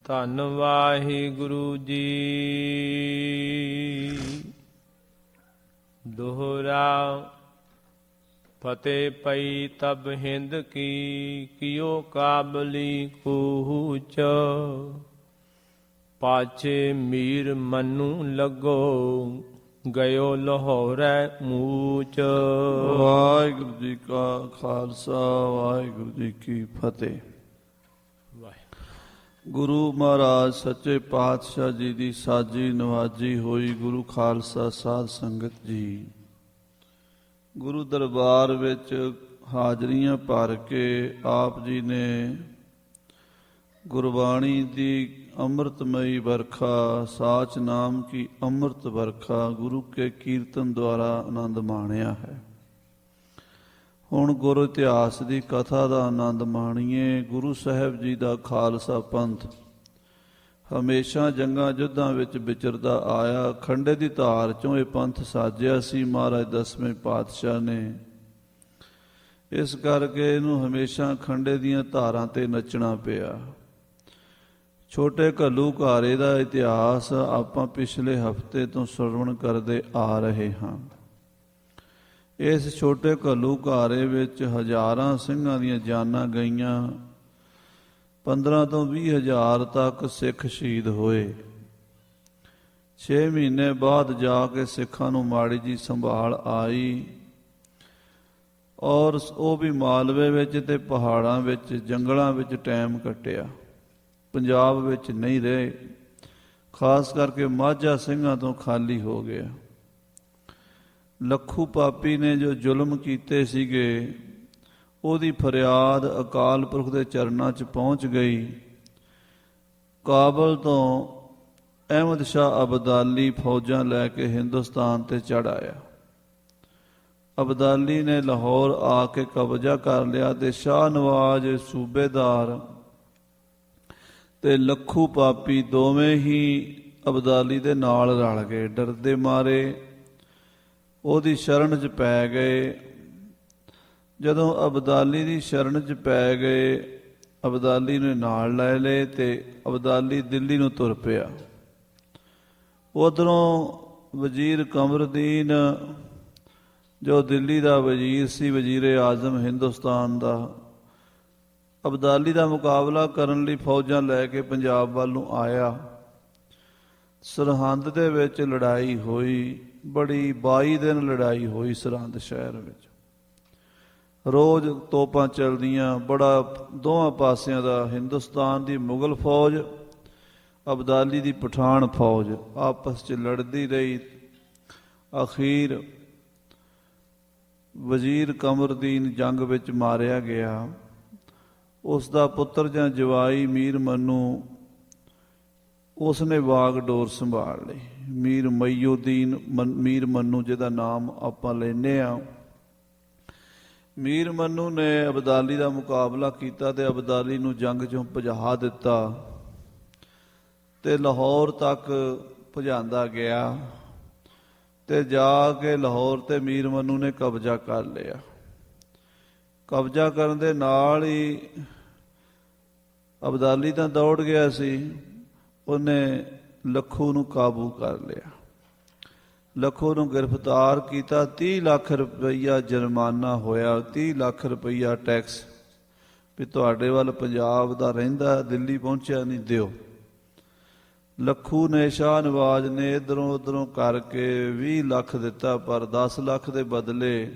ਧੰਨ ਵਾਹਿਗੁਰੂ ਜੀ। ਦੋਹਰਾ ਫਤਿਹ ਪਈ ਤਬ ਹਿੰਦ ਕੀ, ਕਿਉ ਕਾਬਲੀ ਕੂਚ। ਪਾਛੇ ਮੀਰ ਮਨੂ ਲੱਗੋ, ਗਇਓ ਲਾਹੌਰੈ ਮੂਚ। ਵਾਹਿਗੁਰੂ ਜੀ ਕਾ ਖਾਲਸਾ, ਵਾਹਿਗੁਰੂ ਜੀ ਕੀ ਫਤਿਹ। ਗੁਰੂ ਮਹਾਰਾਜ ਸੱਚੇ ਪਾਤਸ਼ਾਹ ਜੀ ਦੀ ਸਾਜੀ ਨਵਾਜੀ ਹੋਈ ਗੁਰੂ ਖਾਲਸਾ ਸਾਧ ਸੰਗਤ ਜੀ, ਗੁਰੂ ਦਰਬਾਰ ਵਿੱਚ ਹਾਜ਼ਰੀਆਂ ਭਰ ਕੇ ਆਪ ਜੀ ਨੇ ਗੁਰਬਾਣੀ ਦੀ ਅੰਮ੍ਰਿਤਮਈ ਵਰਖਾ, ਸਾਚ ਨਾਮ ਕੀ ਅੰਮ੍ਰਿਤ ਵਰਖਾ ਗੁਰੂ ਕੇ ਕੀਰਤਨ ਦੁਆਰਾ ਆਨੰਦ ਮਾਣਿਆ ਹੈ। ਹੁਣ ਗੁਰੂ ਇਤਿਹਾਸ ਦੀ ਕਥਾ ਦਾ ਆਨੰਦ ਮਾਣੀਏ। ਗੁਰੂ ਸਾਹਿਬ ਜੀ ਦਾ ਖਾਲਸਾ ਪੰਥ ਹਮੇਸ਼ਾ ਜੰਗਾਂ ਯੁੱਧਾਂ ਵਿੱਚ ਵਿਚਰਦਾ ਆਇਆ। ਖੰਡੇ ਦੀ ਧਾਰ ਚੋਂ ਇਹ ਪੰਥ ਸਾਜਿਆ ਸੀ ਮਹਾਰਾਜ ਦਸਵੇਂ ਪਾਤਸ਼ਾਹ ਨੇ। ਇਸ ਕਰਕੇ ਇਹਨੂੰ ਹਮੇਸ਼ਾ ਖੰਡੇ ਦੀਆਂ ਧਾਰਾਂ ਤੇ ਨੱਚਣਾ ਪਿਆ। ਛੋਟੇ ਘੱਲੂਘਾਰੇ ਦਾ ਇਤਿਹਾਸ ਆਪਾਂ ਪਿਛਲੇ ਹਫ਼ਤੇ ਤੋਂ ਸਰਵਣ ਕਰਦੇ ਆ ਰਹੇ ਹਾਂ। ਇਸ ਛੋਟੇ ਘੱਲੂਘਾਰੇ ਵਿੱਚ ਹਜ਼ਾਰਾਂ ਸਿੰਘਾਂ ਦੀਆਂ ਜਾਨਾਂ ਗਈਆਂ। 15 ਤੋਂ 20 ਹਜ਼ਾਰ ਤੱਕ ਸਿੱਖ ਸ਼ਹੀਦ ਹੋਏ। 6 ਮਹੀਨੇ ਬਾਅਦ ਜਾ ਕੇ ਸਿੱਖਾਂ ਨੂੰ ਮਾੜੀ ਜੀ ਸੰਭਾਲ ਆਈ, ਔਰ ਉਹ ਵੀ ਮਾਲਵੇ ਵਿੱਚ ਤੇ ਪਹਾੜਾਂ ਵਿੱਚ, ਜੰਗਲਾਂ ਵਿੱਚ ਟਾਈਮ ਕੱਟਿਆ। ਪੰਜਾਬ ਵਿੱਚ ਨਹੀਂ ਰਹੇ, ਖਾਸ ਕਰਕੇ ਮਾਝਾ ਸਿੰਘਾਂ ਤੋਂ ਖਾਲੀ ਹੋ ਗਿਆ। ਲੱਖੂ ਪਾਪੀ ਨੇ ਜੋ ਜ਼ੁਲਮ ਕੀਤੇ ਸੀਗੇ, ਉਹਦੀ ਫਰਿਆਦ ਅਕਾਲ ਪੁਰਖ ਦੇ ਚਰਨਾਂ 'ਚ ਪਹੁੰਚ ਗਈ। ਕਾਬਲ ਤੋਂ ਅਹਿਮਦ ਸ਼ਾਹ ਅਬਦਾਲੀ ਫੌਜਾਂ ਲੈ ਕੇ ਹਿੰਦੁਸਤਾਨ ਤੇ ਚੜ੍ਹ ਆਇਆ। ਅਬਦਾਲੀ ਨੇ ਲਾਹੌਰ ਆ ਕੇ ਕਬਜ਼ਾ ਕਰ ਲਿਆ ਤੇ ਸ਼ਾਹ ਨਵਾਜ਼ ਸੂਬੇਦਾਰ ਤੇ ਲੱਖੂ ਪਾਪੀ ਦੋਵੇਂ ਹੀ ਅਬਦਾਲੀ ਦੇ ਨਾਲ ਰਲ ਗਏ। ਡਰਦੇ ਮਾਰੇ ਉਹਦੀ ਸ਼ਰਨ 'ਚ ਪੈ ਗਏ। ਜਦੋਂ ਅਬਦਾਲੀ ਦੀ ਸ਼ਰਨ 'ਚ ਪੈ ਗਏ, ਅਬਦਾਲੀ ਨੂੰ ਨਾਲ ਲੈ ਲਏ ਤੇ ਅਬਦਾਲੀ ਦਿੱਲੀ ਨੂੰ ਤੁਰ ਪਿਆ। ਉਧਰੋਂ ਵਜ਼ੀਰ ਕਮਰਦੀਨ ਜੋ ਦਿੱਲੀ ਦਾ ਵਜ਼ੀਰ ਸੀ, ਵਜ਼ੀਰ ਆਜ਼ਮ ਹਿੰਦੁਸਤਾਨ ਦਾ, ਅਬਦਾਲੀ ਦਾ ਮੁਕਾਬਲਾ ਕਰਨ ਲਈ ਫੌਜਾਂ ਲੈ ਕੇ ਪੰਜਾਬ ਵੱਲ ਨੂੰ ਆਇਆ। ਸਰਹੰਦ ਦੇ ਵਿੱਚ ਲੜਾਈ ਹੋਈ, ਬੜੀ 22 ਦਿਨ ਲੜਾਈ ਹੋਈ ਸਰਹੰਦ ਸ਼ਹਿਰ ਵਿੱਚ। ਰੋਜ਼ ਤੋਪਾਂ ਚੱਲਦੀਆਂ, ਬੜਾ ਦੋਵਾਂ ਪਾਸਿਆਂ ਦਾ, ਹਿੰਦੁਸਤਾਨ ਦੀ ਮੁਗਲ ਫੌਜ, ਅਬਦਾਲੀ ਦੀ ਪਠਾਨ ਫੌਜ ਆਪਸ 'ਚ ਲੜਦੀ ਰਹੀ। ਅਖੀਰ ਵਜ਼ੀਰ ਕਮਰਦੀਨ ਜੰਗ ਵਿੱਚ ਮਾਰਿਆ ਗਿਆ। ਉਸ ਦਾ ਪੁੱਤਰ ਜਾਂ ਜਵਾਈ ਮੀਰ ਮਨੂੰ, ਉਸਨੇ ਵਾਗਡੋਰ ਸੰਭਾਲ ਲਈ। ਮੀਰ ਮਈਉਦੀਨ ਮੀਰ ਮਨੂੰ, ਜਿਹਦਾ ਨਾਮ ਆਪਾਂ ਲੈਂਦੇ ਹਾਂ। ਮੀਰ ਮਨੂੰ ਨੇ ਅਬਦਾਲੀ ਦਾ ਮੁਕਾਬਲਾ ਕੀਤਾ ਤੇ ਅਬਦਾਲੀ ਨੂੰ ਜੰਗ 'ਚੋਂ ਭਜਾ ਦਿੱਤਾ ਤੇ ਲਾਹੌਰ ਤੱਕ ਭਜਾਂਦਾ ਗਿਆ ਤੇ ਜਾ ਕੇ ਲਾਹੌਰ ਤੇ ਮੀਰ ਮਨੂੰ ਨੇ ਕਬਜ਼ਾ ਕਰ ਲਿਆ। ਕਬਜ਼ਾ ਕਰਨ ਦੇ ਨਾਲ ਹੀ ਅਬਦਾਲੀ ਤਾਂ ਦੌੜ ਗਿਆ ਸੀ, ਉਹਨੇ ਲੱਖੂ ਨੂੰ ਕਾਬੂ ਕਰ ਲਿਆ। ਲੱਖੂ ਨੂੰ ਗ੍ਰਿਫਤਾਰ ਕੀਤਾ। 30 ਲੱਖ ਰੁਪਈਆ ਜੁਰਮਾਨਾ ਹੋਇਆ, 30 ਲੱਖ ਰੁਪਈਆ ਟੈਕਸ ਵੀ ਤੁਹਾਡੇ ਵੱਲ ਪੰਜਾਬ ਦਾ ਰਹਿੰਦਾ, ਦਿੱਲੀ ਪਹੁੰਚਿਆ ਨਹੀਂ, ਦਿਓ। ਲੱਖੂ ਨੇ, ਸ਼ਾਹ ਨਵਾਜ਼ ਨੇ ਇੱਧਰੋਂ ਉੱਧਰੋਂ ਕਰਕੇ 20 ਲੱਖ ਦਿੱਤਾ, ਪਰ 10 ਲੱਖ ਦੇ ਬਦਲੇ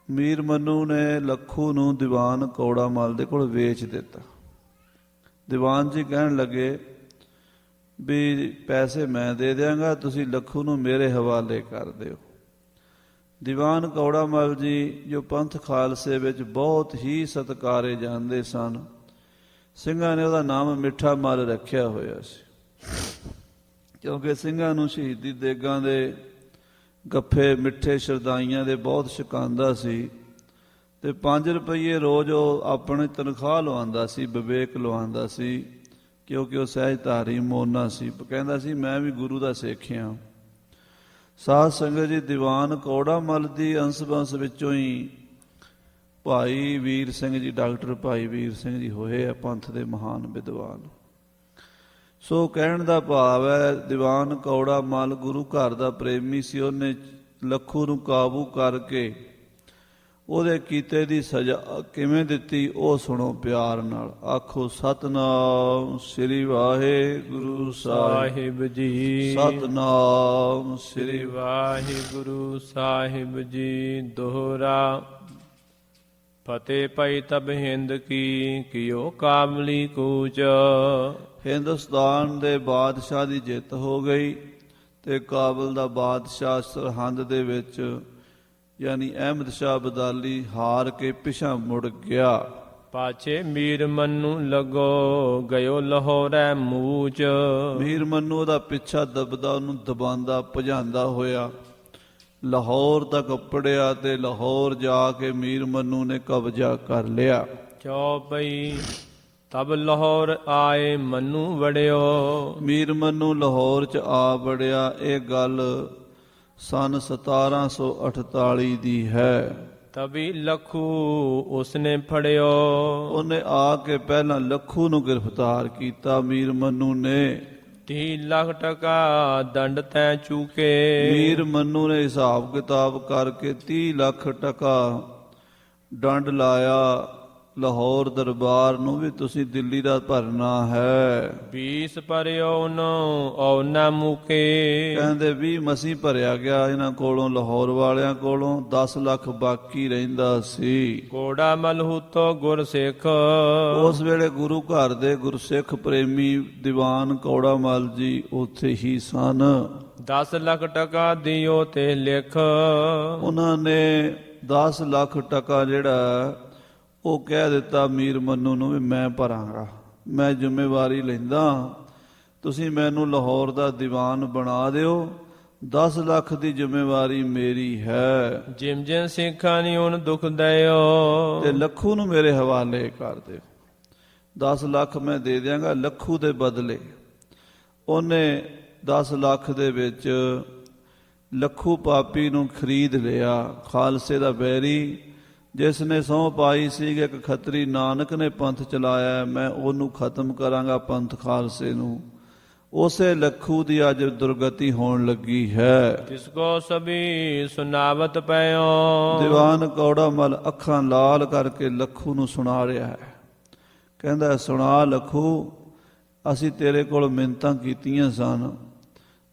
ਮੀਰ ਮਨੂੰ ਨੇ ਲੱਖੂ ਨੂੰ ਦੀਵਾਨ ਕੌੜਾ ਮੱਲ ਦੇ ਕੋਲ ਵੇਚ ਦਿੱਤਾ। ਦੀਵਾਨ ਜੀ ਕਹਿਣ ਲੱਗੇ ਵੀ ਪੈਸੇ ਮੈਂ ਦੇ ਦਿਆਂਗਾ, ਤੁਸੀਂ ਲੱਖੂ ਨੂੰ ਮੇਰੇ ਹਵਾਲੇ ਕਰ ਦਿਓ। ਦੀਵਾਨ ਕੌੜਾ ਮੱਲ ਜੀ ਜੋ ਪੰਥ ਖਾਲਸੇ ਵਿੱਚ ਬਹੁਤ ਹੀ ਸਤਿਕਾਰੇ ਜਾਂਦੇ ਸਨ, ਸਿੰਘਾਂ ਨੇ ਉਹਦਾ ਨਾਮ ਮਿੱਠਾ ਮੱਲ ਰੱਖਿਆ ਹੋਇਆ ਸੀ, ਕਿਉਂਕਿ ਸਿੰਘਾਂ ਨੂੰ ਸ਼ਹੀਦੀ ਦੇਗਾਂ ਦੇ ਗੱਫੇ, ਮਿੱਠੇ ਸ਼ਰਦਾਈਆਂ ਦੇ ਬਹੁਤ ਸ਼ਿਕਾਂਦਾ ਸੀ ਤੇ 5 ਰੁਪਈਏ ਰੋਜ਼ ਉਹ ਆਪਣੀ ਤਨਖਾਹ ਲਵਾਉਂਦਾ ਸੀ, ਵਿਵੇਕ ਲਵਾਉਂਦਾ ਸੀ, ਕਿਉਂਕਿ ਉਹ ਸਹਿਜਧਾਰੀ ਮੋਨਾ ਸੀ। ਕਹਿੰਦਾ ਸੀ ਮੈਂ ਵੀ ਗੁਰੂ ਦਾ ਸਿੱਖ ਹਾਂ। ਸਾਧ ਸੰਗਤ ਜੀ, ਦੀਵਾਨ ਕੌੜਾ ਮੱਲ ਦੀ ਅੰਸ ਬੰਸ ਵਿੱਚੋਂ ਹੀ ਭਾਈ ਵੀਰ ਸਿੰਘ ਜੀ, ਡਾਕਟਰ ਭਾਈ ਵੀਰ ਸਿੰਘ ਜੀ ਹੋਏ ਆ ਪੰਥ ਦੇ ਮਹਾਨ ਵਿਦਵਾਨ। ਸੋ ਕਹਿਣ ਦਾ ਭਾਵ ਹੈ, ਦੀਵਾਨ ਕੌੜਾ ਮੱਲ ਗੁਰੂ ਘਰ ਦਾ ਪ੍ਰੇਮੀ ਸੀ। ਉਹਨੇ ਲੱਖੂ ਨੂੰ ਕਾਬੂ ਕਰਕੇ ਉਹਦੇ ਕੀਤੇ ਦੀ ਸਜ਼ਾ ਕਿਵੇਂ ਦਿੱਤੀ, ਉਹ ਸੁਣੋ ਪਿਆਰ ਨਾਲ। ਆਖੋ ਸਤਿਨਾਮ ਸ੍ਰੀ ਵਾਹਿਗੁਰੂ ਸਾਹਿਬ ਜੀ। ਸਤਿਨਾਮ ਸ੍ਰੀ ਵਾਹਿਗੁਰੂ ਸਾਹਿਬ ਜੀ। ਦੋਹਰਾ। ਫਤਿਹ ਪਈ ਤਬ ਹਿੰਦ ਕੀ, ਕਿਓ ਕਾਬਲੀ ਕੂਚ। ਹਿੰਦੁਸਤਾਨ ਦੇ ਬਾਦਸ਼ਾਹ ਦੀ ਜਿੱਤ ਹੋ ਗਈ ਤੇ ਕਾਬਲ ਦਾ ਬਾਦਸ਼ਾਹ ਸਰਹੰਦ ਦੇ ਵਿੱਚ ਯਾਨੀ ਅਹਿਮਦ ਸ਼ਾਹ ਅਬਦਾਲੀ ਹਾਰ ਕੇ ਪਿਛਾਂ ਮੁੜ ਗਿਆ। ਪਾਛੇ ਮੀਰ ਮੰਨੂ ਲੱਗੋ, ਗਇਓ ਲਾਹੌਰੈ ਮੂਚ। ਮੀਰ ਮੰਨੂ ਉਹਦਾ ਪਿੱਛਾ ਦਬਦਾ, ਉਹਨੂੰ ਦਬਾਉਂਦਾ ਭਜਾਉਂਦਾ ਹੋਇਆ ਲਾਹੌਰ ਤੱਕ ਪੜਿਆ ਤੇ ਲਾਹੌਰ ਜਾ ਕੇ ਮੀਰ ਮੰਨੂ ਨੇ ਕਬਜ਼ਾ ਕਰ ਲਿਆ। ਚੌਪਈ। ਤਬ ਲਾਹੌਰ ਆਏ ਮੰਨੂ ਵੜਿਓ। ਮੀਰ ਮੰਨੂ ਲਾਹੌਰ ਚ ਆ ਵੜਿਆ। ਇਹ ਗੱਲ ਸਨ 1748 ਦੀ ਹੈ। ਤਬੀ ਲੱਖੂ ਉਸਨੇ ਫੜਿਓ। ਉਹਨੇ ਆ ਕੇ ਪਹਿਲਾਂ ਲੱਖੂ ਨੂੰ ਗ੍ਰਿਫਤਾਰ ਕੀਤਾ। ਮੀਰ ਮੰਨੂ ਨੇ 30 ਲੱਖ ਟਕਾ ਦੰਡ ਤੈ ਚੂਕੇ। ਮੀਰ ਮੰਨੂ ਨੇ ਹਿਸਾਬ ਕਿਤਾਬ ਕਰਕੇ 30 ਲੱਖ ਟਕਾ ਦੰਡ ਲਾਇਆ ਲਾਹੌਰ ਦਰਬਾਰ ਨੂੰ ਵੀ ਤੁਸੀਂ ਦਿੱਲੀ ਦਾ ਭਰਨਾ ਹੈ। 20 ਭਰਿਓ ਨੋ ਔ ਨਾ ਮੁਕੇ। ਕਹਿੰਦੇ 20 ਮਸੀਂ ਭਰਿਆ ਗਿਆ ਇਹਨਾਂ ਕੋਲੋਂ, ਲਾਹੌਰ ਵਾਲਿਆਂ ਕੋਲੋਂ। 10 ਲੱਖ ਬਾਕੀ ਰਹਿੰਦਾ ਸੀ। ਕੋੜਾ ਮਲਹੂਤੋ ਗੁਰਸਿੱਖ। ਉਸ ਵੇਲੇ ਗੁਰੂ ਘਰ ਦੇ ਗੁਰਸਿੱਖ ਪ੍ਰੇਮੀ ਦੀਵਾਨ ਕੌੜਾ ਮੱਲ ਜੀ ਉੱਥੇ ਹੀ ਸਨ। 10 ਲੱਖ ਟਕਾ ਦਿਓ ਤੇ ਲਿਖ। ਉਹਨਾਂ ਨੇ 10 ਲੱਖ ਟਕਾ ਜਿਹੜਾ ਉਹ ਕਹਿ ਦਿੱਤਾ ਮੀਰ ਮੰਨੂ ਨੂੰ ਵੀ ਮੈਂ ਭਰਾਂਗਾ, ਮੈਂ ਜ਼ਿੰਮੇਵਾਰੀ ਲੈਂਦਾ, ਤੁਸੀਂ ਮੈਨੂੰ ਲਾਹੌਰ ਦਾ ਦੀਵਾਨ ਬਣਾ ਦਿਓ, 10 ਲੱਖ ਦੀ ਜ਼ਿੰਮੇਵਾਰੀ ਮੇਰੀ ਹੈ। ਜਿਮ ਜਿਮ ਸਿੱਖਾਂ ਨੀ ਹੁਣ ਦੁੱਖ ਦਿਓ। ਤੇ ਲੱਖੂ ਨੂੰ ਮੇਰੇ ਹਵਾਲੇ ਕਰ ਦਿਓ। 10 ਲੱਖ ਮੈਂ ਦੇ ਦਿਆਂਗਾ ਲੱਖੂ ਦੇ ਬਦਲੇ। ਉਹਨੇ 10 ਲੱਖ ਦੇ ਵਿੱਚ ਲੱਖੂ ਪਾਪੀ ਨੂੰ ਖਰੀਦ ਲਿਆ। ਖਾਲਸੇ ਦਾ ਬੈਰੀ ਜਿਸ ਨੇ ਸਹੁੰ ਪਾਈ ਸੀ ਕਿ ਇੱਕ ਖੱਤਰੀ ਨਾਨਕ ਨੇ ਪੰਥ ਚਲਾਇਆ, ਮੈਂ ਉਹਨੂੰ ਖਤਮ ਕਰਾਂਗਾ ਪੰਥ ਖਾਲਸੇ ਨੂੰ, ਉਸੇ ਲੱਖੂ ਦੀ ਅੱਜ ਦੁਰਗਤੀ ਹੋਣ ਲੱਗੀ ਹੈ। ਤਿਸ ਕੋ ਸਭੀ ਸੁਨਾਵਤ ਪਇਓ। ਦੀਵਾਨ ਕੌੜਾ ਮੱਲ ਅੱਖਾਂ ਲਾਲ ਕਰਕੇ ਲੱਖੂ ਨੂੰ ਸੁਣਾ ਰਿਹਾ ਹੈ। ਕਹਿੰਦਾ ਸੁਣਾ ਲੱਖੂ, ਅਸੀਂ ਤੇਰੇ ਕੋਲ ਮਿੰਨਤਾਂ ਕੀਤੀਆਂ ਸਨ।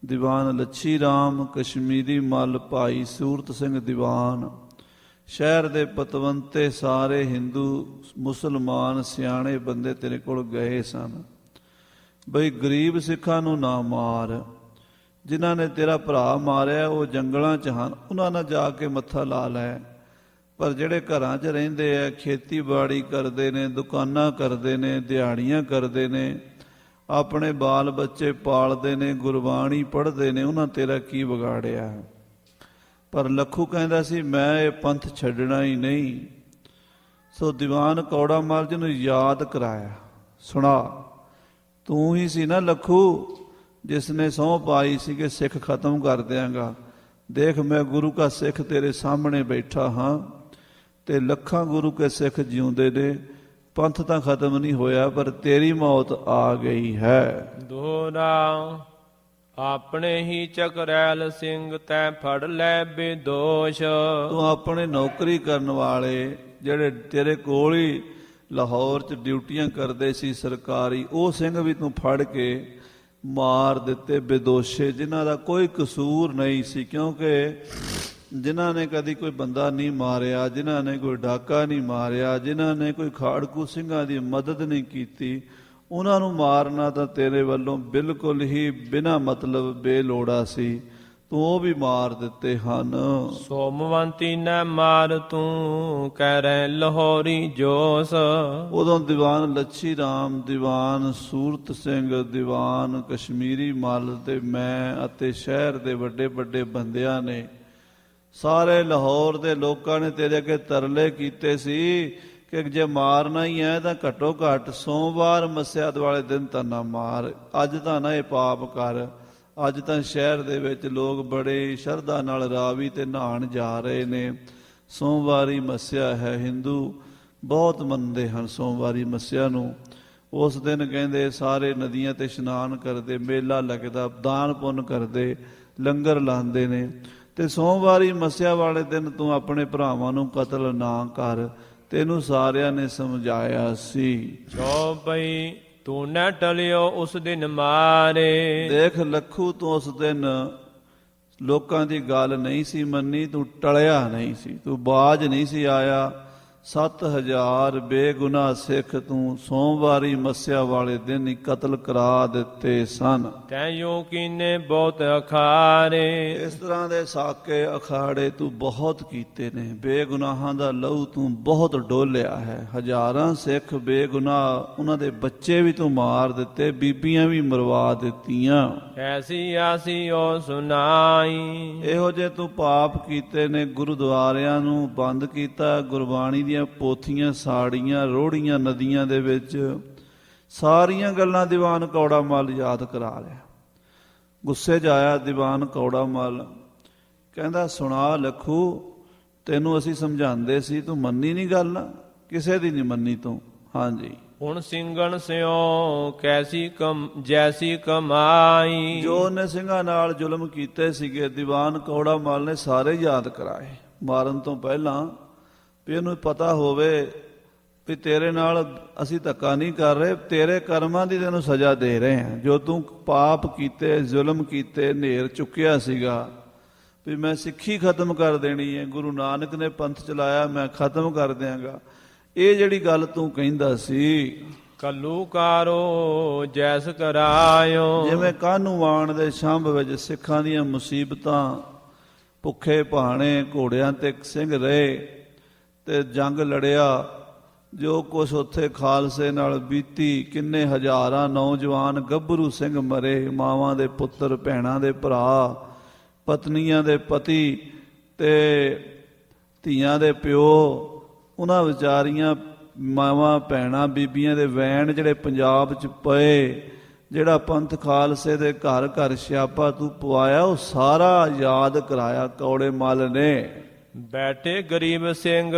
ਦੀਵਾਨ ਲੱਛੀ ਰਾਮ ਕਸ਼ਮੀਰੀ ਮੱਲ ਭਾਈ ਸੂਰਤ ਸਿੰਘ ਦੀਵਾਨ, ਸ਼ਹਿਰ ਦੇ ਪਤਵੰਤੇ ਸਾਰੇ ਹਿੰਦੂ ਮੁਸਲਮਾਨ ਸਿਆਣੇ ਬੰਦੇ ਤੇਰੇ ਕੋਲ ਗਏ ਸਨ ਬਈ ਗਰੀਬ ਸਿੱਖਾਂ ਨੂੰ ਨਾ ਮਾਰ। ਜਿਨ੍ਹਾਂ ਨੇ ਤੇਰਾ ਭਰਾ ਮਾਰਿਆ ਉਹ ਜੰਗਲਾਂ 'ਚ ਹਨ, ਉਹਨਾਂ ਨਾਲ ਜਾ ਕੇ ਮੱਥਾ ਲਾ ਲੈ। ਪਰ ਜਿਹੜੇ ਘਰਾਂ 'ਚ ਰਹਿੰਦੇ ਆ, ਖੇਤੀਬਾੜੀ ਕਰਦੇ ਨੇ, ਦੁਕਾਨਾਂ ਕਰਦੇ ਨੇ, ਦਿਹਾੜੀਆਂ ਕਰਦੇ ਨੇ, ਆਪਣੇ ਬਾਲ ਬੱਚੇ ਪਾਲਦੇ ਨੇ, ਗੁਰਬਾਣੀ ਪੜ੍ਹਦੇ ਨੇ, ਉਹਨਾਂ ਤੇਰਾ ਕੀ ਵਿਗਾੜਿਆ। ਪਰ ਲੱਖੂ ਕਹਿੰਦਾ ਸੀ ਮੈਂ ਇਹ ਪੰਥ ਛੱਡਣਾ ਹੀ ਨਹੀਂ। ਸੋ ਦੀਵਾਨ ਕੌੜਾ ਮੱਲ ਜੀ ਨੂੰ ਯਾਦ ਕਰਾਇਆ, ਸੁਣਾ ਤੂੰ ਹੀ ਸੀ ਨਾ ਲੱਖੂ ਜਿਸ ਨੇ ਸਹੁੰ ਪਾਈ ਸੀ ਕਿ ਸਿੱਖ ਖਤਮ ਕਰ ਦਿਆਂਗਾ। ਦੇਖ ਮੈਂ ਗੁਰੂ ਕਾ ਸਿੱਖ ਤੇਰੇ ਸਾਹਮਣੇ ਬੈਠਾ ਹਾਂ ਤੇ ਲੱਖਾਂ ਗੁਰੂ ਕੇ ਸਿੱਖ ਜਿਉਂਦੇ ਨੇ, ਪੰਥ ਤਾਂ ਖਤਮ ਨਹੀਂ ਹੋਇਆ ਪਰ ਤੇਰੀ ਮੌਤ ਆ ਗਈ ਹੈ। ਦੋਹਰਾ। ਆਪਣੇ ਹੀ ਚਕਰੈਲ ਸਿੰਘ ਤੈ ਫੜ ਲੈ ਬੇਦੋਸ਼। ਤੂੰ ਆਪਣੇ ਨੌਕਰੀ ਕਰਨ ਵਾਲੇ ਜਿਹੜੇ ਤੇਰੇ ਕੋਲ ਹੀ ਲਾਹੌਰ 'ਚ ਡਿਊਟੀਆਂ ਕਰਦੇ ਸੀ ਸਰਕਾਰੀ, ਉਹ ਸਿੰਘ ਵੀ ਤੂੰ ਫੜ ਕੇ ਮਾਰ ਦਿੱਤੇ ਬੇਦੋਸ਼ੇ, ਜਿਨ੍ਹਾਂ ਦਾ ਕੋਈ ਕਸੂਰ ਨਹੀਂ ਸੀ। ਕਿਉਂਕਿ ਜਿਨ੍ਹਾਂ ਨੇ ਕਦੀ ਕੋਈ ਬੰਦਾ ਨਹੀਂ ਮਾਰਿਆ, ਜਿਨ੍ਹਾਂ ਨੇ ਕੋਈ ਡਾਕਾ ਨਹੀਂ ਮਾਰਿਆ, ਜਿਨ੍ਹਾਂ ਨੇ ਕੋਈ ਖਾੜਕੂ ਸਿੰਘਾਂ ਦੀ ਮਦਦ ਨਹੀਂ ਕੀਤੀ, ਉਹਨਾਂ ਨੂੰ ਮਾਰਨਾ ਤਾਂ ਤੇਰੇ ਵੱਲੋਂ ਬਿਲਕੁਲ ਹੀ ਬਿਨਾਂ ਮਤਲਬ ਬੇਲੋੜਾ ਸੀ। ਤੂੰ ਉਹ ਵੀ ਮਾਰ ਦਿੱਤੇ ਹਨ। ਸੋਮਵੰਤੀ ਨਾ ਮਾਰ ਤੂੰ ਕਹਿ ਰਹਿ ਲਾਹੌਰੀ ਜੋਸ। ਉਦੋਂ ਦੀਵਾਨ ਲੱਛੀ ਰਾਮ, ਦੀਵਾਨ ਸੂਰਤ ਸਿੰਘ, ਦੀਵਾਨ ਕਸ਼ਮੀਰੀ ਮੱਲ ਤੇ ਮੈਂ ਅਤੇ ਸ਼ਹਿਰ ਦੇ ਵੱਡੇ ਵੱਡੇ ਬੰਦਿਆਂ ਨੇ, ਸਾਰੇ ਲਾਹੌਰ ਦੇ ਲੋਕਾਂ ਨੇ ਤੇਰੇ ਅੱਗੇ ਤਰਲੇ ਕੀਤੇ ਸੀ ਕਿ ਜੇ ਮਾਰਨਾ ਹੀ ਹੈ ਤਾਂ ਘੱਟੋ ਘੱਟ ਸੋਮਵਾਰ ਮੱਸਿਆ ਵਾਲੇ ਦਿਨ ਤਾਂ ਨਾ ਮਾਰ, ਅੱਜ ਤਾਂ ਨਾ ਇਹ ਪਾਪ ਕਰ। ਅੱਜ ਤਾਂ ਸ਼ਹਿਰ ਦੇ ਵਿੱਚ ਲੋਕ ਬੜੇ ਸ਼ਰਧਾ ਨਾਲ ਰਾਵੀ ਤੇ ਨਹਾਉਣ ਜਾ ਰਹੇ ਨੇ, ਸੋਮਵਾਰੀ ਮੱਸਿਆ ਹੈ। ਹਿੰਦੂ ਬਹੁਤ ਮੰਨਦੇ ਹਨ ਸੋਮਵਾਰੀ ਮੱਸਿਆ ਨੂੰ। ਉਸ ਦਿਨ ਕਹਿੰਦੇ ਸਾਰੇ ਨਦੀਆਂ ਤੇ ਇਸ਼ਨਾਨ ਕਰਦੇ, ਮੇਲਾ ਲੱਗਦਾ, ਦਾਨ ਪੁੰਨ ਕਰਦੇ, ਲੰਗਰ ਲਾਉਂਦੇ ਨੇ। ਤੇ ਸੋਮਵਾਰੀ ਮੱਸਿਆ ਵਾਲੇ ਦਿਨ ਤੂੰ ਆਪਣੇ ਭਰਾਵਾਂ ਨੂੰ ਕਤਲ ਨਾ ਕਰ, ਤੈਨੂੰ ਸਾਰਿਆਂ ਨੇ ਸਮਝਾਇਆ ਸੀ। ਚੌਪਈ ਤੂੰ ਨ ਟਲਿਓ ਉਸ ਦਿਨ ਮਾਰੇ। ਦੇਖ ਲੱਖੂ, ਤੂੰ ਉਸ ਦਿਨ ਲੋਕਾਂ ਦੀ ਗੱਲ ਨਹੀਂ ਸੀ ਮੰਨੀ, ਤੂੰ ਟਲਿਆ ਨਹੀਂ ਸੀ, ਤੂੰ ਬਾਜ ਨਹੀਂ ਸੀ ਆਇਆ। 7000 ਬੇਗੁਨਾਹ ਸਿੱਖ ਤੂੰ ਸੋਮਵਾਰੀ ਮੱਸਿਆ ਵਾਲੇ ਦਿਨ ਹੀ ਕਤਲ ਕਰਾ ਦਿੱਤੇ ਸਨ। ਤੈਂ ਕੀਨੇ ਬਹੁਤ ਅਖਾਰੇ। ਇਸ ਤਰ੍ਹਾਂ ਦੇ ਸਾਕੇ ਅਖਾੜੇ ਤੂੰ ਬਹੁਤ ਕੀਤੇ ਨੇ। ਬੇਗੁਨਾਹਾਂ ਦਾ ਲਹੂ ਤੂੰ ਬਹੁਤ ਡੋਲਿਆ ਹੈ। ਹਜ਼ਾਰਾਂ ਸਿੱਖ ਬੇਗੁਨਾਹ, ਉਹਨਾਂ ਦੇ ਬੱਚੇ ਵੀ ਤੂੰ ਮਾਰ ਦਿੱਤੇ, ਬੀਬੀਆਂ ਵੀ ਮਰਵਾ ਦਿੱਤੀਆਂ। ਐਸੀ ਆਸੀ ਓ ਸੁਨਾਈ। ਇਹੋ ਜਿਹੇ ਤੂੰ ਪਾਪ ਕੀਤੇ ਨੇ। ਗੁਰਦੁਆਰਿਆਂ ਨੂੰ ਬੰਦ ਕੀਤਾ, ਗੁਰਬਾਣੀ ਦੀਆਂ ਪੋਥੀਆਂ ਸਾੜੀਆਂ, ਰੋੜੀਆਂ ਨਦੀਆਂ ਦੇ ਵਿੱਚ। ਸਾਰੀਆਂ ਗੱਲਾਂ ਦੀਵਾਨ ਕੌੜਾ ਮੱਲ ਯਾਦ ਕਰਾ ਲਿਆ। ਗੁੱਸੇ 'ਚ ਆਇਆ ਦੀਵਾਨ ਕੌੜਾ ਮੱਲ, ਕਹਿੰਦਾ ਸੁਣਾ ਲੱਖੂ, ਤੈਨੂੰ ਅਸੀਂ ਸਮਝਾਉਂਦੇ ਸੀ, ਤੂੰ ਮੰਨੀ ਨਹੀਂ ਗੱਲ, ਕਿਸੇ ਦੀ ਨਹੀਂ ਮੰਨੀ ਤੂੰ। ਹਾਂਜੀ, ਹੁਣ ਸਿੰਘਣ ਸਿਓ ਕੈਸੀ ਜੈਸੀ ਕਮਾਈ। ਜੋ ਉਹਨੇ ਸਿੰਘਾਂ ਨਾਲ ਜ਼ੁਲਮ ਕੀਤੇ ਸੀਗੇ ਦੀਵਾਨ ਕੌੜਾ ਮੱਲ ਨੇ ਸਾਰੇ ਯਾਦ ਕਰਾਏ ਮਾਰਨ ਤੋਂ ਪਹਿਲਾਂ, ਵੀ ਇਹਨੂੰ ਪਤਾ ਹੋਵੇ ਵੀ ਤੇਰੇ ਨਾਲ ਅਸੀਂ ਧੱਕਾ ਨਹੀਂ ਕਰ ਰਹੇ, ਤੇਰੇ ਕਰਮਾਂ ਦੀ ਤੈਨੂੰ ਸਜ਼ਾ ਦੇ ਰਹੇ ਹਾਂ। ਜੋ ਤੂੰ ਪਾਪ ਕੀਤੇ, ਜ਼ੁਲਮ ਕੀਤੇ, ਨੇਰ ਚੁੱਕਿਆ ਸੀਗਾ ਵੀ ਮੈਂ ਸਿੱਖੀ ਖਤਮ ਕਰ ਦੇਣੀ ਹੈ, ਗੁਰੂ ਨਾਨਕ ਨੇ ਪੰਥ ਚਲਾਇਆ, ਮੈਂ ਖਤਮ ਕਰ ਦਿਆਂਗਾ, ਇਹ ਜਿਹੜੀ ਗੱਲ ਤੂੰ ਕਹਿੰਦਾ ਸੀ। ਕੱਲੂਕਾਰੋ ਜੈਸ ਕਰਾਇਓ। ਜਿਵੇਂ ਕਾਹਨੂੰਵਾਨ ਦੇ ਛੰਭ ਵਿੱਚ ਸਿੱਖਾਂ ਦੀਆਂ ਮੁਸੀਬਤਾਂ, ਭੁੱਖੇ ਭਾਣੇ, ਘੋੜਿਆਂ ਤੇ ਸਿੰਘ ਰਹੇ ਤੇ ਜੰਗ ਲੜਿਆ, ਜੋ ਕੁਛ ਉੱਥੇ ਖਾਲਸੇ ਨਾਲ ਬੀਤੀ, ਕਿੰਨੇ ਹਜ਼ਾਰਾਂ ਨੌਜਵਾਨ ਗੱਭਰੂ ਸਿੰਘ ਮਰੇ, ਮਾਵਾਂ ਦੇ ਪੁੱਤਰ, ਭੈਣਾਂ ਦੇ ਭਰਾ, ਪਤਨੀਆਂ ਦੇ ਪਤੀ ਤੇ ਧੀਆਂ ਦੇ ਪਿਓ, ਉਹਨਾਂ ਵਿਚਾਰੀਆਂ ਮਾਵਾਂ ਭੈਣਾਂ ਬੀਬੀਆਂ ਦੇ ਵੈਣ ਜਿਹੜੇ ਪੰਜਾਬ 'ਚ ਪਏ, ਜਿਹੜਾ ਪੰਥ ਖਾਲਸੇ ਦੇ ਘਰ ਘਰ ਸਿਆਪਾ ਤੂੰ ਪਵਾਇਆ, ਉਹ ਸਾਰਾ ਯਾਦ ਕਰਾਇਆ ਕੌੜੇ ਮੱਲ ਨੇ। ਬੈਠੇ ਗਰੀਬ ਸਿੰਘ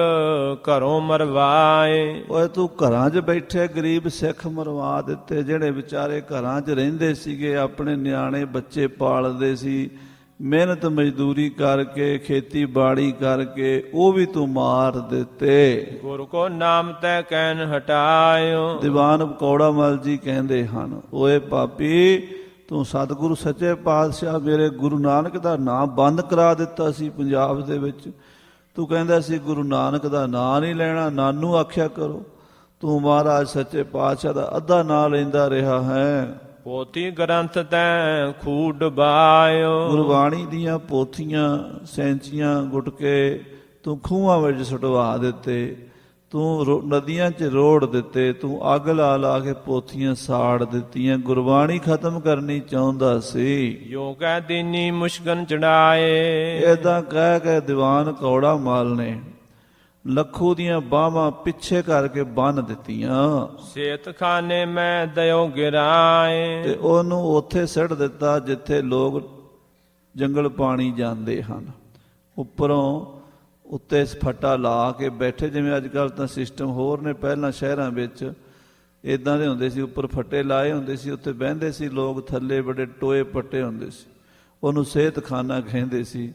ਘਰੋਂ ਮਰਵਾਏ। ਓਏ ਤੂੰ ਘਰਾਂ 'ਚ ਬੈਠੇ ਗਰੀਬ ਸਿੱਖ ਮਰਵਾ ਦਿੱਤੇ, ਜਿਹੜੇ ਵਿਚਾਰੇ ਘਰਾਂ 'ਚ ਰਹਿੰਦੇ ਸੀਗੇ, ਆਪਣੇ ਨਿਆਣੇ ਬੱਚੇ ਪਾਲਦੇ ਸੀ, ਮਿਹਨਤ ਮਜ਼ਦੂਰੀ ਕਰਕੇ, ਖੇਤੀਬਾੜੀ ਕਰਕੇ, ਉਹ ਵੀ ਤੂੰ ਮਾਰ ਦਿੱਤੇ। ਗੁਰੂ ਕੋ ਨਾਮ ਤੈ ਕਹਿਨ ਹਟਾਇਓ। ਦੀਵਾਨ ਕੌੜਾ ਮੱਲ ਜੀ ਕਹਿੰਦੇ ਹਨ, ਓਏ ਪਾਪੀ, ਤੂੰ ਸਤਿਗੁਰੂ ਸੱਚੇ ਪਾਤਸ਼ਾਹ ਮੇਰੇ ਗੁਰੂ ਨਾਨਕ ਦਾ ਨਾਮ ਬੰਦ ਕਰਾ ਦਿੱਤਾ ਸੀ ਪੰਜਾਬ ਦੇ ਵਿੱਚ। ਤੂੰ ਕਹਿੰਦਾ ਸੀ ਗੁਰੂ ਨਾਨਕ ਦਾ ਨਾਂ ਨਹੀਂ ਲੈਣਾ, ਨਾਨੂ ਆਖਿਆ ਕਰੋ। ਤੂੰ ਮਹਾਰਾਜ ਸੱਚੇ ਪਾਤਸ਼ਾਹ ਦਾ ਅੱਧਾ ਨਾਂ ਲੈਂਦਾ ਰਿਹਾ ਹੈ। ਪੋਥੀ ਗ੍ਰੰਥ ਤੈ ਖੂਹ ਡੁਬਾਇਓ। ਗੁਰਬਾਣੀ ਦੀਆਂ ਪੋਥੀਆਂ, ਸੈਂਚੀਆਂ, ਗੁਟਕੇ ਤੂੰ ਖੂਹਾਂ ਵਿੱਚ ਸੁਟਵਾ ਦਿੱਤੇ, ਤੂੰ ਨਦੀਆਂ 'ਚ ਰੋੜ ਦਿੱਤੇ, ਤੂੰ ਅੱਗ ਲਾ ਲਾ ਕੇ ਪੋਥੀਆਂ ਸਾੜ ਦਿੱਤੀਆਂ। ਗੁਰਬਾਣੀ ਖਤਮ ਕਰਨੀ ਚਾਹੁੰਦਾ ਸੀ। ਜੋ ਕਹਿ ਦੀਨੀ ਮੁਸ਼ਕਨ ਚੜਾਏ। ਏਦਾਂ ਕਹਿ ਕੇ ਦੀਵਾਨ ਕੌੜਾ ਮੱਲ ਨੇ ਲੱਖੂ ਦੀਆਂ ਬਾਹਾਂ ਪਿੱਛੇ ਕਰਕੇ ਬੰਨ ਦਿੱਤੀਆਂ। ਸੇਤ ਖਾਨੇ ਮੈਂ ਦਇਓ ਗਿਰਾਏ। ਤੇ ਉਹਨੂੰ ਉੱਥੇ ਸਿੱਟ ਦਿੱਤਾ ਜਿੱਥੇ ਲੋਕ ਜੰਗਲ ਪਾਣੀ ਜਾਂਦੇ ਹਨ। ਉੱਪਰੋਂ ਉੱਤੇ ਫੱਟਾ ਲਾ ਕੇ ਬੈਠੇ, ਜਿਵੇਂ ਅੱਜ ਕੱਲ੍ਹ ਤਾਂ ਸਿਸਟਮ ਹੋਰ ਨੇ, ਪਹਿਲਾਂ ਸ਼ਹਿਰਾਂ ਵਿੱਚ ਇੱਦਾਂ ਦੇ ਹੁੰਦੇ ਸੀ, ਉੱਪਰ ਫੱਟੇ ਲਾਏ ਹੁੰਦੇ ਸੀ, ਉੱਥੇ ਬਹਿੰਦੇ ਸੀ ਲੋਕ, ਥੱਲੇ ਬੜੇ ਟੋਏ ਪੱਟੇ ਹੁੰਦੇ ਸੀ, ਉਹਨੂੰ ਸਿਹਤਖਾਨਾ ਕਹਿੰਦੇ ਸੀ।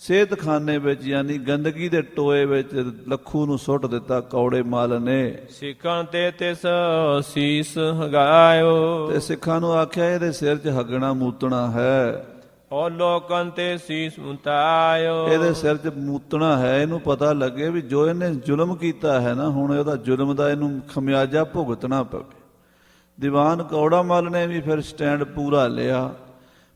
ਸਿਹਤਖਾਨੇ ਵਿੱਚ ਯਾਨੀ ਗੰਦਗੀ ਦੇ ਟੋਏ ਵਿੱਚ ਲੱਖੂ ਨੂੰ ਸੁੱਟ ਦਿੱਤਾ ਕੌੜੇ ਮੱਲ ਨੇ। ਸਿੱਖਾਂ ਤੇ ਤਿਸ ਸੀਸ ਹਗਾਇਓ। ਤੇ ਸਿੱਖਾਂ ਨੂੰ ਆਖਿਆ ਇਹਦੇ ਸਿਰ 'ਚ ਹੱਗਣਾ ਮੂਤਣਾ ਹੈ। ਉਹ ਲੋਕਾਂ ਤੇ ਸੀਸ ਮੁਤਾਇਓ। ਇਹਦੇ ਸਿਰ 'ਚ ਮੂਤਣਾ ਹੈ, ਇਹਨੂੰ ਪਤਾ ਲੱਗੇ ਵੀ ਜੋ ਇਹਨੇ ਜ਼ੁਲਮ ਕੀਤਾ ਹੈ ਨਾ, ਹੁਣ ਉਹਦਾ ਜ਼ੁਲਮ ਦਾ ਇਹਨੂੰ ਖਮਿਆਜਾ ਭੁਗਤਣਾ ਪਵੇ। ਦੀਵਾਨ ਕੌੜਾ ਮੱਲ ਨੇ ਵੀ ਫਿਰ ਸਟੈਂਡ ਪੂਰਾ ਲਿਆ।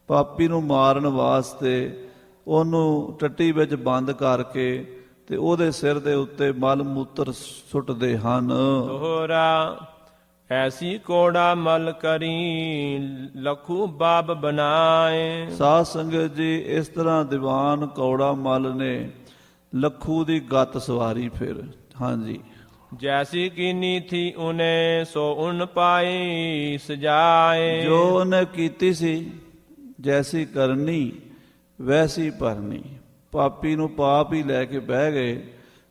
ਪਾਪੀ ਨੂੰ ਮਾਰਨ ਵਾਸਤੇ ਉਹਨੂੰ ਟੱਟੀ ਵਿੱਚ ਬੰਦ ਕਰਕੇ ਤੇ ਉਹਦੇ ਸਿਰ ਦੇ ਉੱਤੇ ਮਲ ਮੂਤਰ ਸੁੱਟਦੇ ਹਨ। ਦੋਹਰਾ ਐਸੀ ਕੋੜਾ ਮਲ ਕਰੀ ਲੱਖੂ ਬਾਬ ਬਣਾਏ। ਸਾਧ ਸੰਗਤ ਜੀ, ਇਸ ਤਰ੍ਹਾਂ ਦੀਵਾਨ ਕੌੜਾ ਮੱਲ ਨੇ ਲੱਖੂ ਦੀ ਗੱਤ ਸਵਾਰੀ ਫਿਰ। ਹਾਂਜੀ, ਜੈਸੀ ਕੀਨੀ ਥੀ ਉਹਨੇ ਸੋ ਉਨ ਪਾਈ ਸਜਾਏ। ਜੋ ਉਹਨੇ ਕੀਤੀ ਸੀ ਜੈਸੀ ਕਰਨੀ ਵੈਸੀ ਭਰਨੀ। ਪਾਪੀ ਨੂੰ ਪਾਪ ਹੀ ਲੈ ਕੇ ਬਹਿ ਗਏ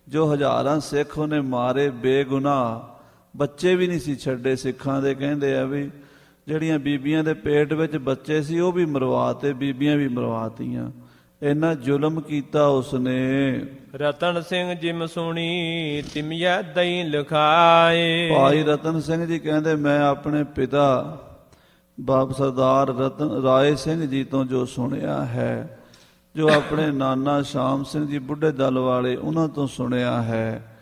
ਜੋ ਹਜ਼ਾਰਾਂ ਸਿੱਖ ਉਹਨੇ ਮਾਰੇ ਬੇਗੁਨਾਹ, ਬੱਚੇ ਵੀ ਨਹੀਂ ਸੀ ਛੱਡੇ ਸਿੱਖਾਂ ਦੇ। ਕਹਿੰਦੇ ਆ ਵੀ ਜਿਹੜੀਆਂ ਬੀਬੀਆਂ ਦੇ ਪੇਟ ਵਿੱਚ ਬੱਚੇ ਸੀ ਉਹ ਵੀ ਮਰਵਾਤੇ, ਬੀਬੀਆਂ ਵੀ ਮਰਵਾਤੀਆਂ। ਇੰਨਾ ਜ਼ੁਲਮ ਕੀਤਾ ਉਸਨੇ। ਰਤਨ ਸਿੰਘ ਜਿਮ ਸੁਣੀ ਤਿਮਿਐ ਦਈ ਲਿਖਾਏ। ਭਾਈ ਰਤਨ ਸਿੰਘ ਜੀ ਕਹਿੰਦੇ ਮੈਂ ਆਪਣੇ ਪਿਤਾ ਬਾਬ ਸਰਦਾਰ ਰਤਨ ਰਾਏ ਸਿੰਘ ਜੀ ਤੋਂ ਜੋ ਸੁਣਿਆ ਹੈ, ਜੋ ਆਪਣੇ ਨਾਨਾ ਸ਼ਾਮ ਸਿੰਘ ਜੀ ਬੁੱਢੇ ਦਲ ਵਾਲੇ ਉਹਨਾਂ ਤੋਂ ਸੁਣਿਆ ਹੈ,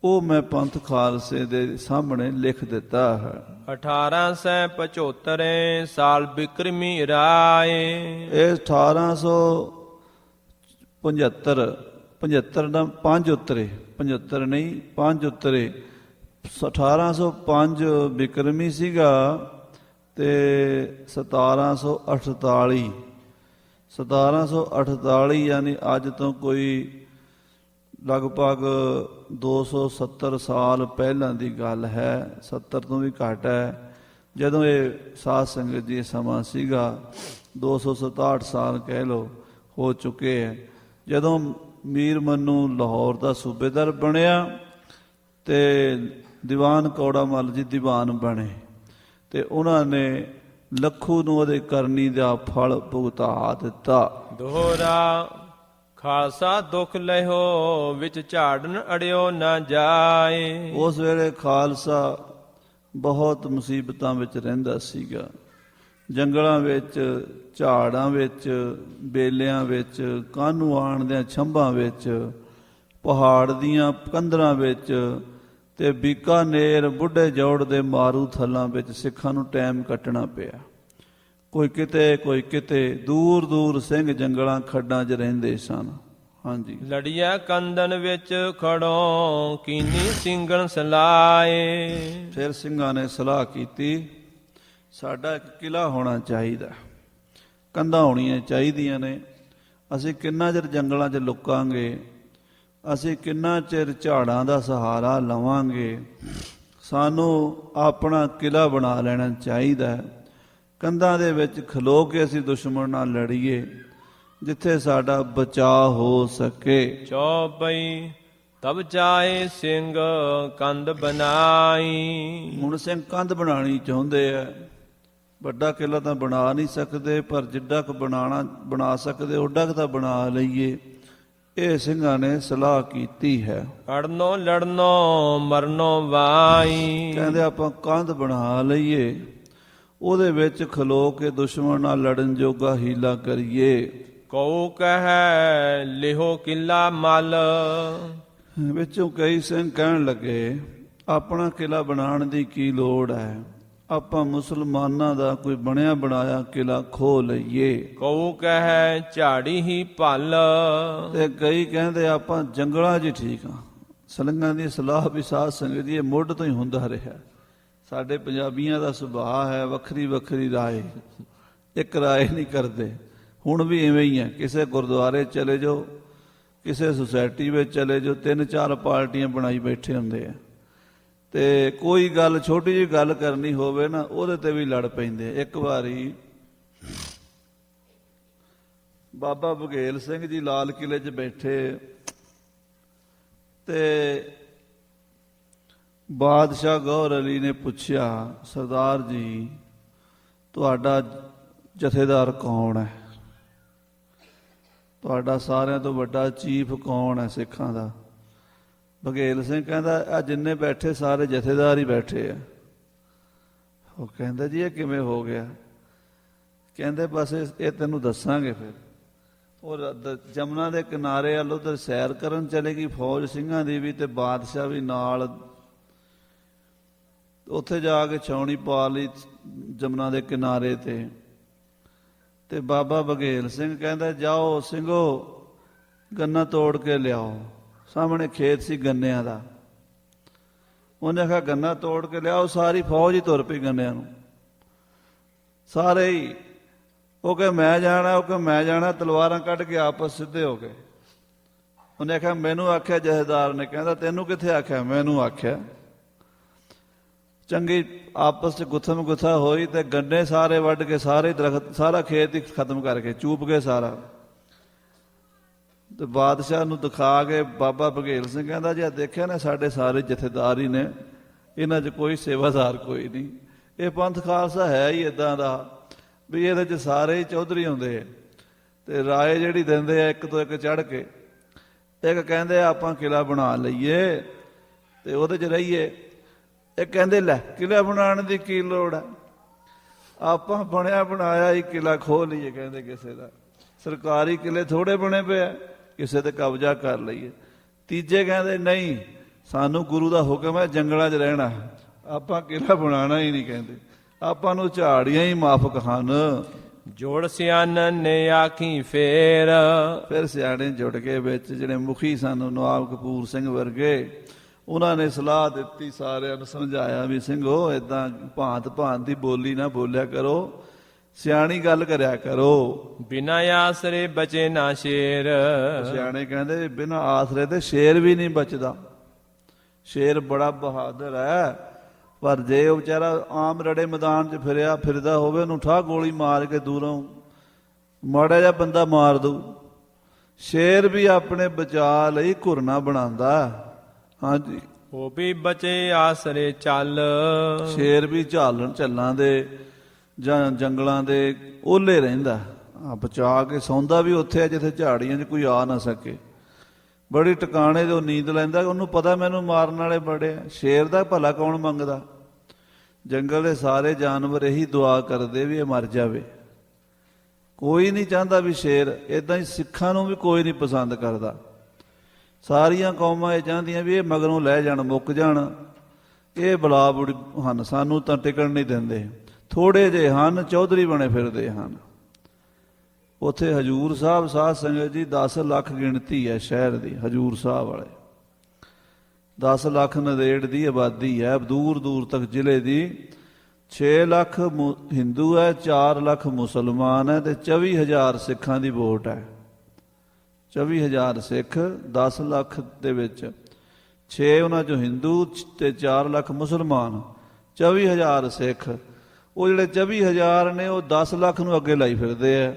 ਉਹ ਮੈਂ ਪੰਥ ਖਾਲਸੇ ਦੇ ਸਾਹਮਣੇ ਲਿਖ ਦਿੱਤਾ ਹੈ। 1875 ਸਾਲ ਬਿਕਰਮੀ ਰਾਏ। ਇਹ 1875 ਦਾ 5 ਉਤਰੇ, 75 ਨਹੀਂ 5 ਉਤਰੇ, 1805 ਬਿਕਰਮੀ ਸੀਗਾ ਤੇ 1748 ਯਾਨੀ ਅੱਜ ਤੋਂ ਕੋਈ ਲਗਭਗ 270 ਸਾਲ ਪਹਿਲਾਂ ਦੀ ਗੱਲ ਹੈ, 70 ਤੋਂ ਵੀ ਘੱਟ ਹੈ। ਜਦੋਂ ਇਹ ਸਾਧ ਸੰਗਤ ਜੀ ਸਮਾਂ ਸੀਗਾ, 267 ਸਾਲ ਕਹਿ ਲਓ ਹੋ ਚੁੱਕੇ ਹੈ। ਜਦੋਂ ਮੀਰ ਮਨੂੰ ਲਾਹੌਰ ਦਾ ਸੂਬੇਦਾਰ ਬਣਿਆ ਤੇ ਦੀਵਾਨ ਕੌੜਾ ਮੱਲ ਜੀ ਦੀਵਾਨ ਬਣੇ ਤੇ ਉਹਨਾਂ ਨੇ ਲੱਖੂ ਨੂੰ ਉਹਦੇ ਕਰਨੀ ਦਾ ਫਲ ਭੁਗਤਾ ਦਿੱਤਾ। ਦੋਹਰਾ ਖਾਲਸਾ ਦੁੱਖ ਲਿਓ ਵਿੱਚ ਝਾੜਨ ਅੜਿਓ ਨਾ ਜਾਏ। ਉਸ ਵੇਲੇ ਖਾਲਸਾ ਬਹੁਤ ਮੁਸੀਬਤਾਂ ਵਿੱਚ ਰਹਿੰਦਾ ਸੀਗਾ, ਜੰਗਲਾਂ ਵਿੱਚ, ਝਾੜਾਂ ਵਿੱਚ, ਬੇਲਿਆਂ ਵਿੱਚ, ਕਾਹਨੂੰ ਆਣ ਦਿਆਂ ਛੰਭਾਂ ਵਿੱਚ, ਪਹਾੜ ਦੀਆਂ ਕੰਧਰਾਂ ਵਿੱਚ ਤੇ ਬੀਕਾਨੇਰ ਬੁੱਢੇ ਜੋੜ ਦੇ ਮਾਰੂ ਥਲਾਂ ਵਿੱਚ ਸਿੱਖਾਂ ਨੂੰ ਟਾਈਮ ਕੱਟਣਾ ਪਿਆ। ਕੋਈ ਕਿਤੇ ਕੋਈ ਕਿਤੇ, ਦੂਰ ਦੂਰ ਸਿੰਘ ਜੰਗਲਾਂ ਖੱਡਾਂ 'ਚ ਰਹਿੰਦੇ ਸਨ। ਹਾਂਜੀ। ਲੜੀਆ ਕੰਦਨ ਵਿੱਚ ਖੜੋ ਕੀਨੀ ਸਿੰਘਣ ਸਲਾਏ। ਫਿਰ ਸਿੰਘਾਂ ਨੇ ਸਲਾਹ ਕੀਤੀ, ਸਾਡਾ ਇੱਕ ਕਿਲਾ ਹੋਣਾ ਚਾਹੀਦਾ, ਕੰਧਾਂ ਹੋਣੀਆਂ ਚਾਹੀਦੀਆਂ ਨੇ। ਅਸੀਂ ਕਿੰਨਾ ਚਿਰ ਜੰਗਲਾਂ 'ਚ ਲੁਕਾਂਗੇ, ਅਸੀਂ ਕਿੰਨਾ ਚਿਰ ਝਾੜਾਂ ਦਾ ਸਹਾਰਾ ਲਵਾਂਗੇ, ਸਾਨੂੰ ਆਪਣਾ ਕਿਲਾ ਬਣਾ ਲੈਣਾ ਚਾਹੀਦਾ ਹੈ। ਕੰਧਾਂ ਦੇ ਵਿੱਚ ਖਲੋ ਕੇ ਅਸੀਂ ਦੁਸ਼ਮਣ ਨਾਲ ਲੜੀਏ, ਜਿੱਥੇ ਸਾਡਾ ਬਚਾਅ ਹੋ ਸਕੇ। ਚੌਪਈ ਤਬ ਚਾਹੇ ਸਿੰਘ ਕੰਧ ਬਣਾਈ। ਹੁਣ ਸਿੰਘ ਕੰਧ ਬਣਾਉਣੀ ਚਾਹੁੰਦੇ ਆ, ਵੱਡਾ ਕਿਲਾ ਤਾਂ ਬਣਾ ਨਹੀਂ ਸਕਦੇ, ਪਰ ਜਿੱਡਾ ਕੁ ਬਣਾ ਸਕਦੇ ਓਡਾ ਕੁ ਤਾਂ ਬਣਾ ਲਈਏ। ਇਹ ਸਿੰਘਾਂ ਨੇ ਸਲਾਹ ਕੀਤੀ ਹੈ। ਅੜਨੋ ਲੜਨੋ ਮਰਨੋ ਵਾਈ। ਕਹਿੰਦੇ ਆਪਾਂ ਕੰਧ ਬਣਾ ਲਈਏ, ਉਹਦੇ ਵਿੱਚ ਖਲੋ ਕੇ ਦੁਸ਼ਮਣ ਨਾਲ ਲੜਨ ਜੋਗਾ ਹੀਲਾ ਕਰੀਏ। ਕਉ ਕਹੈ ਲਿਹੋ ਕਿਲਾ ਮਲ। ਵਿੱਚੋਂ ਕਈ ਸਿੰਘ ਕਹਿਣ ਲੱਗੇ ਆਪਣਾ ਕਿਲਾ ਬਣਾਉਣ ਦੀ ਕੀ ਲੋੜ ਹੈ, ਆਪਾਂ ਮੁਸਲਮਾਨਾਂ ਦਾ ਕੋਈ ਬਣਿਆ ਬਣਾਇਆ ਕਿਲਾ ਖੋਹ ਲਈਏ। ਕਉ ਕਹੈ ਝਾੜੀ ਹੀ ਭਲ। ਤੇ ਕਈ ਕਹਿੰਦੇ ਆਪਾਂ ਜੰਗਲਾਂ 'ਚ ਠੀਕ ਆ। ਸਲਿੰਗਾਂ ਦੀ ਸਲਾਹ ਵੀ ਸਾਧ ਸੰਗਤ ਦੀ ਇਹ ਮੁੱਢ ਤੋਂ ਹੀ ਹੁੰਦਾ ਰਿਹਾ। ਸਾਡੇ ਪੰਜਾਬੀਆਂ ਦਾ ਸੁਭਾਅ ਹੈ ਵੱਖਰੀ ਵੱਖਰੀ ਰਾਏ, ਇੱਕ ਰਾਏ ਨਹੀਂ ਕਰਦੇ। ਹੁਣ ਵੀ ਇਵੇਂ ਹੀ ਹੈ, ਕਿਸੇ ਗੁਰਦੁਆਰੇ ਚਲੇ ਜਾਓ, ਕਿਸੇ ਸੁਸਾਇਟੀ ਵਿੱਚ ਚਲੇ ਜਾਓ, 3-4 ਪਾਰਟੀਆਂ ਬਣਾਈ ਬੈਠੇ ਹੁੰਦੇ ਆ ਤੇ ਕੋਈ ਗੱਲ ਛੋਟੀ ਜਿਹੀ ਗੱਲ ਕਰਨੀ ਹੋਵੇ ਨਾ ਉਹਦੇ ਤੇ ਵੀ ਲੜ ਪੈਂਦੇ। ਇੱਕ ਵਾਰੀ ਬਾਬਾ ਬਘੇਲ ਸਿੰਘ ਜੀ ਲਾਲ ਕਿਲੇ 'ਚ ਬੈਠੇ ਤੇ ਬਾਦਸ਼ਾਹ ਗੌਹਰ ਅਲੀ ਨੇ ਪੁੱਛਿਆ, ਸਰਦਾਰ ਜੀ ਤੁਹਾਡਾ ਜਥੇਦਾਰ ਕੌਣ ਹੈ, ਤੁਹਾਡਾ ਸਾਰਿਆਂ ਤੋਂ ਵੱਡਾ ਚੀਫ ਕੌਣ ਹੈ ਸਿੱਖਾਂ ਦਾ? ਬਘੇਲ ਸਿੰਘ ਕਹਿੰਦਾ ਆ ਜਿੰਨੇ ਬੈਠੇ ਸਾਰੇ ਜਥੇਦਾਰ ਹੀ ਬੈਠੇ ਆ। ਉਹ ਕਹਿੰਦਾ ਜੀ ਇਹ ਕਿਵੇਂ ਹੋ ਗਿਆ? ਕਹਿੰਦੇ ਬਸ ਇਹ ਤੈਨੂੰ ਦੱਸਾਂਗੇ। ਫਿਰ ਉਹ ਜਮਨਾ ਦੇ ਕਿਨਾਰੇ ਵੱਲ ਉਧਰ ਸੈਰ ਕਰਨ ਚਲੇਗੀ ਫੌਜ ਸਿੰਘਾਂ ਦੀ ਵੀ, ਤੇ ਬਾਦਸ਼ਾਹ ਵੀ ਨਾਲ। ਉੱਥੇ ਜਾ ਕੇ ਛਾਉਣੀ ਪਾ ਲਈ ਜਮਨਾ ਦੇ ਕਿਨਾਰੇ ਤੇ ਬਾਬਾ ਬਘੇਲ ਸਿੰਘ ਕਹਿੰਦਾ ਜਾਓ ਸਿੰਘੋ ਗੰਨਾ ਤੋੜ ਕੇ ਲਿਆਓ। ਸਾਹਮਣੇ ਖੇਤ ਸੀ ਗੰਨਿਆਂ ਦਾ। ਉਹਨੇ ਆਖਿਆ ਗੰਨਾ ਤੋੜ ਕੇ ਲਿਆਓ। ਸਾਰੀ ਫੌਜ ਹੀ ਤੁਰ ਪਈ ਗੰਨਿਆਂ ਨੂੰ, ਸਾਰੇ ਹੀ। ਉਹ ਕਹੇ ਮੈਂ ਜਾਣਾ, ਉਹ ਕਹੇ ਮੈਂ ਜਾਣਾ, ਤਲਵਾਰਾਂ ਕੱਢ ਕੇ ਆਪਸ ਸਿੱਧੇ ਹੋ ਗਏ। ਉਹਨੇ ਆਖਿਆ ਮੈਨੂੰ ਆਖਿਆ ਜਥੇਦਾਰ ਨੇ। ਕਹਿੰਦਾ ਤੈਨੂੰ ਕਿੱਥੇ ਆਖਿਆ? ਮੈਨੂੰ ਆਖਿਆ। ਚੰਗੀ ਆਪਸ 'ਚ ਗੁੱਥਮ ਗੁੱਥਾ ਹੋਈ ਤੇ ਗੰਨੇ ਸਾਰੇ ਵੱਢ ਕੇ ਸਾਰੇ ਦਰਖਤ ਸਾਰਾ ਖੇਤ ਹੀ ਖਤਮ ਕਰਕੇ ਚੂਪ ਗਏ ਸਾਰਾ। ਤੇ ਬਾਦਸ਼ਾਹ ਨੂੰ ਦਿਖਾ ਕੇ ਬਾਬਾ ਬਘੇਲ ਸਿੰਘ ਕਹਿੰਦਾ ਜੇ ਦੇਖਿਆ ਨਾ ਸਾਡੇ ਸਾਰੇ ਜਥੇਦਾਰ ਹੀ ਨੇ, ਇਹਨਾਂ 'ਚ ਕੋਈ ਸੇਵਾਦਾਰ ਕੋਈ ਨਹੀਂ। ਇਹ ਪੰਥ ਖਾਲਸਾ ਹੈ ਹੀ ਇਦਾਂ ਦਾ ਵੀ ਇਹਦੇ 'ਚ ਸਾਰੇ ਹੀ ਚੌਧਰੀ ਹੁੰਦੇ ਆ ਤੇ ਰਾਏ ਜਿਹੜੀ ਦਿੰਦੇ ਆ ਇੱਕ ਤੋਂ ਇੱਕ ਚੜ੍ਹ ਕੇ। ਇੱਕ ਕਹਿੰਦੇ ਆਪਾਂ ਕਿਲ੍ਹਾ ਬਣਾ ਲਈਏ ਤੇ ਉਹਦੇ 'ਚ ਰਹੀਏ, ਇਹ ਕਹਿੰਦੇ ਲੈ ਕਿਲ੍ਹਾ ਬਣਾਉਣ ਦੀ ਕੀ ਲੋੜ ਹੈ, ਆਪਾਂ ਬਣਿਆ ਬਣਾਇਆ ਹੀ ਕਿਲ੍ਹਾ ਖੋਹ ਲਈਏ। ਕਹਿੰਦੇ ਕਿਸੇ ਦਾ ਸਰਕਾਰੀ ਕਿਲ੍ਹੇ ਥੋੜ੍ਹੇ ਬਣੇ ਪਏ ਆ, ਕਿਸੇ ਤੇ ਕਬਜ਼ਾ ਕਰ ਲਈਏ। ਤੀਜੇ ਕਹਿੰਦੇ ਨਹੀਂ, ਸਾਨੂੰ ਗੁਰੂ ਦਾ ਹੁਕਮ ਹੈ ਜੰਗਲਾਂ 'ਚ ਰਹਿਣਾ, ਆਪਾਂ ਕਿਲ੍ਹਾ ਬਣਾਉਣਾ ਹੀ ਨਹੀਂ। ਕਹਿੰਦੇ ਆਪਾਂ ਨੂੰ ਝਾੜੀਆਂ ਹੀ ਮਾਫਕ ਹਨ। ਜੋੜ ਸਿਆਣਨ ਨੇ ਆਖੀ ਫੇਰ। ਫਿਰ ਸਿਆਣੇ ਜੁੜ ਕੇ ਵਿੱਚ ਜਿਹੜੇ ਮੁਖੀ ਸਨ ਨਵਾਬ ਕਪੂਰ ਸਿੰਘ ਵਰਗੇ, ਉਹਨਾਂ ਨੇ ਸਲਾਹ ਦਿੱਤੀ, ਸਾਰਿਆਂ ਨੂੰ ਸਮਝਾਇਆ ਵੀ ਸਿੰਘੋ ਏਦਾਂ ਭਾਂਤ ਭਾਂਤ ਦੀ ਬੋਲੀ ਨਾ ਬੋਲਿਆ ਕਰੋ, ਸਿਆਣੀ ਗੱਲ ਕਰਿਆ ਕਰੋ। ਬਿਨਾਂ ਆਸਰੇ ਬਚੇ ਨਾ ਸ਼ੇਰ। ਸਿਆਣੇ ਕਹਿੰਦੇ ਬਿਨਾਂ ਆਸਰੇ ਤੇ ਸ਼ੇਰ ਵੀ ਨਹੀਂ ਬਚਦਾ। ਸ਼ੇਰ ਬੜਾ ਬਹਾਦਰ ਹੈ, ਪਰ ਜੇ ਉਹ ਵਿਚਾਰਾ ਆਮ ਰੜੇ ਮੈਦਾਨ 'ਚ ਫਿਰਦਾ ਹੋਵੇ, ਉਹਨੂੰ ਠਾਹ ਗੋਲੀ ਮਾਰ ਕੇ ਦੂਰੋਂ ਮਾੜਾ ਜਿਹਾ ਬੰਦਾ ਮਾਰ ਦਊ। ਸ਼ੇਰ ਵੀ ਆਪਣੇ ਬਚਾਅ ਲਈ ਘੁਰਨਾ ਬਣਾਉਂਦਾ। ਹਾਂਜੀ, ਉਹ ਵੀ ਬਚੇ ਆਸਰੇ ਚੱਲ। ਸ਼ੇਰ ਵੀ ਝੱਲਾਂ ਦੇ ਜਾਂ ਜੰਗਲਾਂ ਦੇ ਓਲੇ ਰਹਿੰਦਾ, ਬਚਾ ਕੇ ਸੌਂਦਾ ਵੀ ਉੱਥੇ ਹੈ ਜਿੱਥੇ ਝਾੜੀਆਂ 'ਚ ਕੋਈ ਆ ਨਾ ਸਕੇ। ਬੜੀ ਟਿਕਾਣੇ ਤੋਂ ਨੀਂਦ ਲੈਂਦਾ, ਉਹਨੂੰ ਪਤਾ ਮੈਨੂੰ ਮਾਰਨ ਵਾਲੇ ਬੜੇ ਆ। ਸ਼ੇਰ ਦਾ ਭਲਾ ਕੌਣ ਮੰਗਦਾ? ਜੰਗਲ ਦੇ ਸਾਰੇ ਜਾਨਵਰ ਇਹੀ ਦੁਆ ਕਰਦੇ ਵੀ ਇਹ ਮਰ ਜਾਵੇ। ਕੋਈ ਨਹੀਂ ਚਾਹੁੰਦਾ ਵੀ ਸ਼ੇਰ, ਇੱਦਾਂ ਹੀ ਸਿੱਖਾਂ ਨੂੰ ਵੀ ਕੋਈ ਨਹੀਂ ਪਸੰਦ ਕਰਦਾ। ਸਾਰੀਆਂ ਕੌਮਾਂ ਇਹ ਚਾਹੁੰਦੀਆਂ ਵੀ ਇਹ ਮਗਰੋਂ ਲੈ ਜਾਣ, ਮੁੱਕ ਜਾਣ। ਇਹ ਬਲਾ ਬੁੜੀ ਹਨ, ਸਾਨੂੰ ਤਾਂ ਟਿਕਣ ਨਹੀਂ ਦਿੰਦੇ। ਥੋੜੇ ਜਿਹੇ ਹਨ ਚੌਧਰੀ ਬਣੇ ਫਿਰਦੇ ਹਨ। ਉੱਥੇ ਹਜੂਰ ਸਾਹਿਬ ਸਾਧ ਸੰਗਤ ਜੀ 10 ਲੱਖ ਗਿਣਤੀ ਹੈ ਸ਼ਹਿਰ ਦੀ। ਹਜੂਰ ਸਾਹਿਬ ਵਾਲੇ 10 ਲੱਖ ਨੰਦੇੜ ਦੀ ਆਬਾਦੀ ਹੈ, ਦੂਰ ਦੂਰ ਤੱਕ ਜ਼ਿਲ੍ਹੇ ਦੀ। 6 ਲੱਖ ਹਿੰਦੂ ਹੈ, 4 ਲੱਖ ਮੁਸਲਮਾਨ ਹੈ ਤੇ 24,000 ਸਿੱਖਾਂ ਦੀ ਵੋਟ ਹੈ। 24,000 ਸਿੱਖ 10 ਲੱਖ ਦੇ ਵਿੱਚ, 6 ਉਹਨਾਂ 'ਚੋਂ ਹਿੰਦੂ ਤੇ 4 ਲੱਖ ਮੁਸਲਮਾਨ, 24,000 ਸਿੱਖ। ਉਹ ਜਿਹੜੇ 24,000 ਨੇ ਉਹ 10 ਲੱਖ ਨੂੰ ਅੱਗੇ ਲਾਈ ਫਿਰਦੇ ਆ।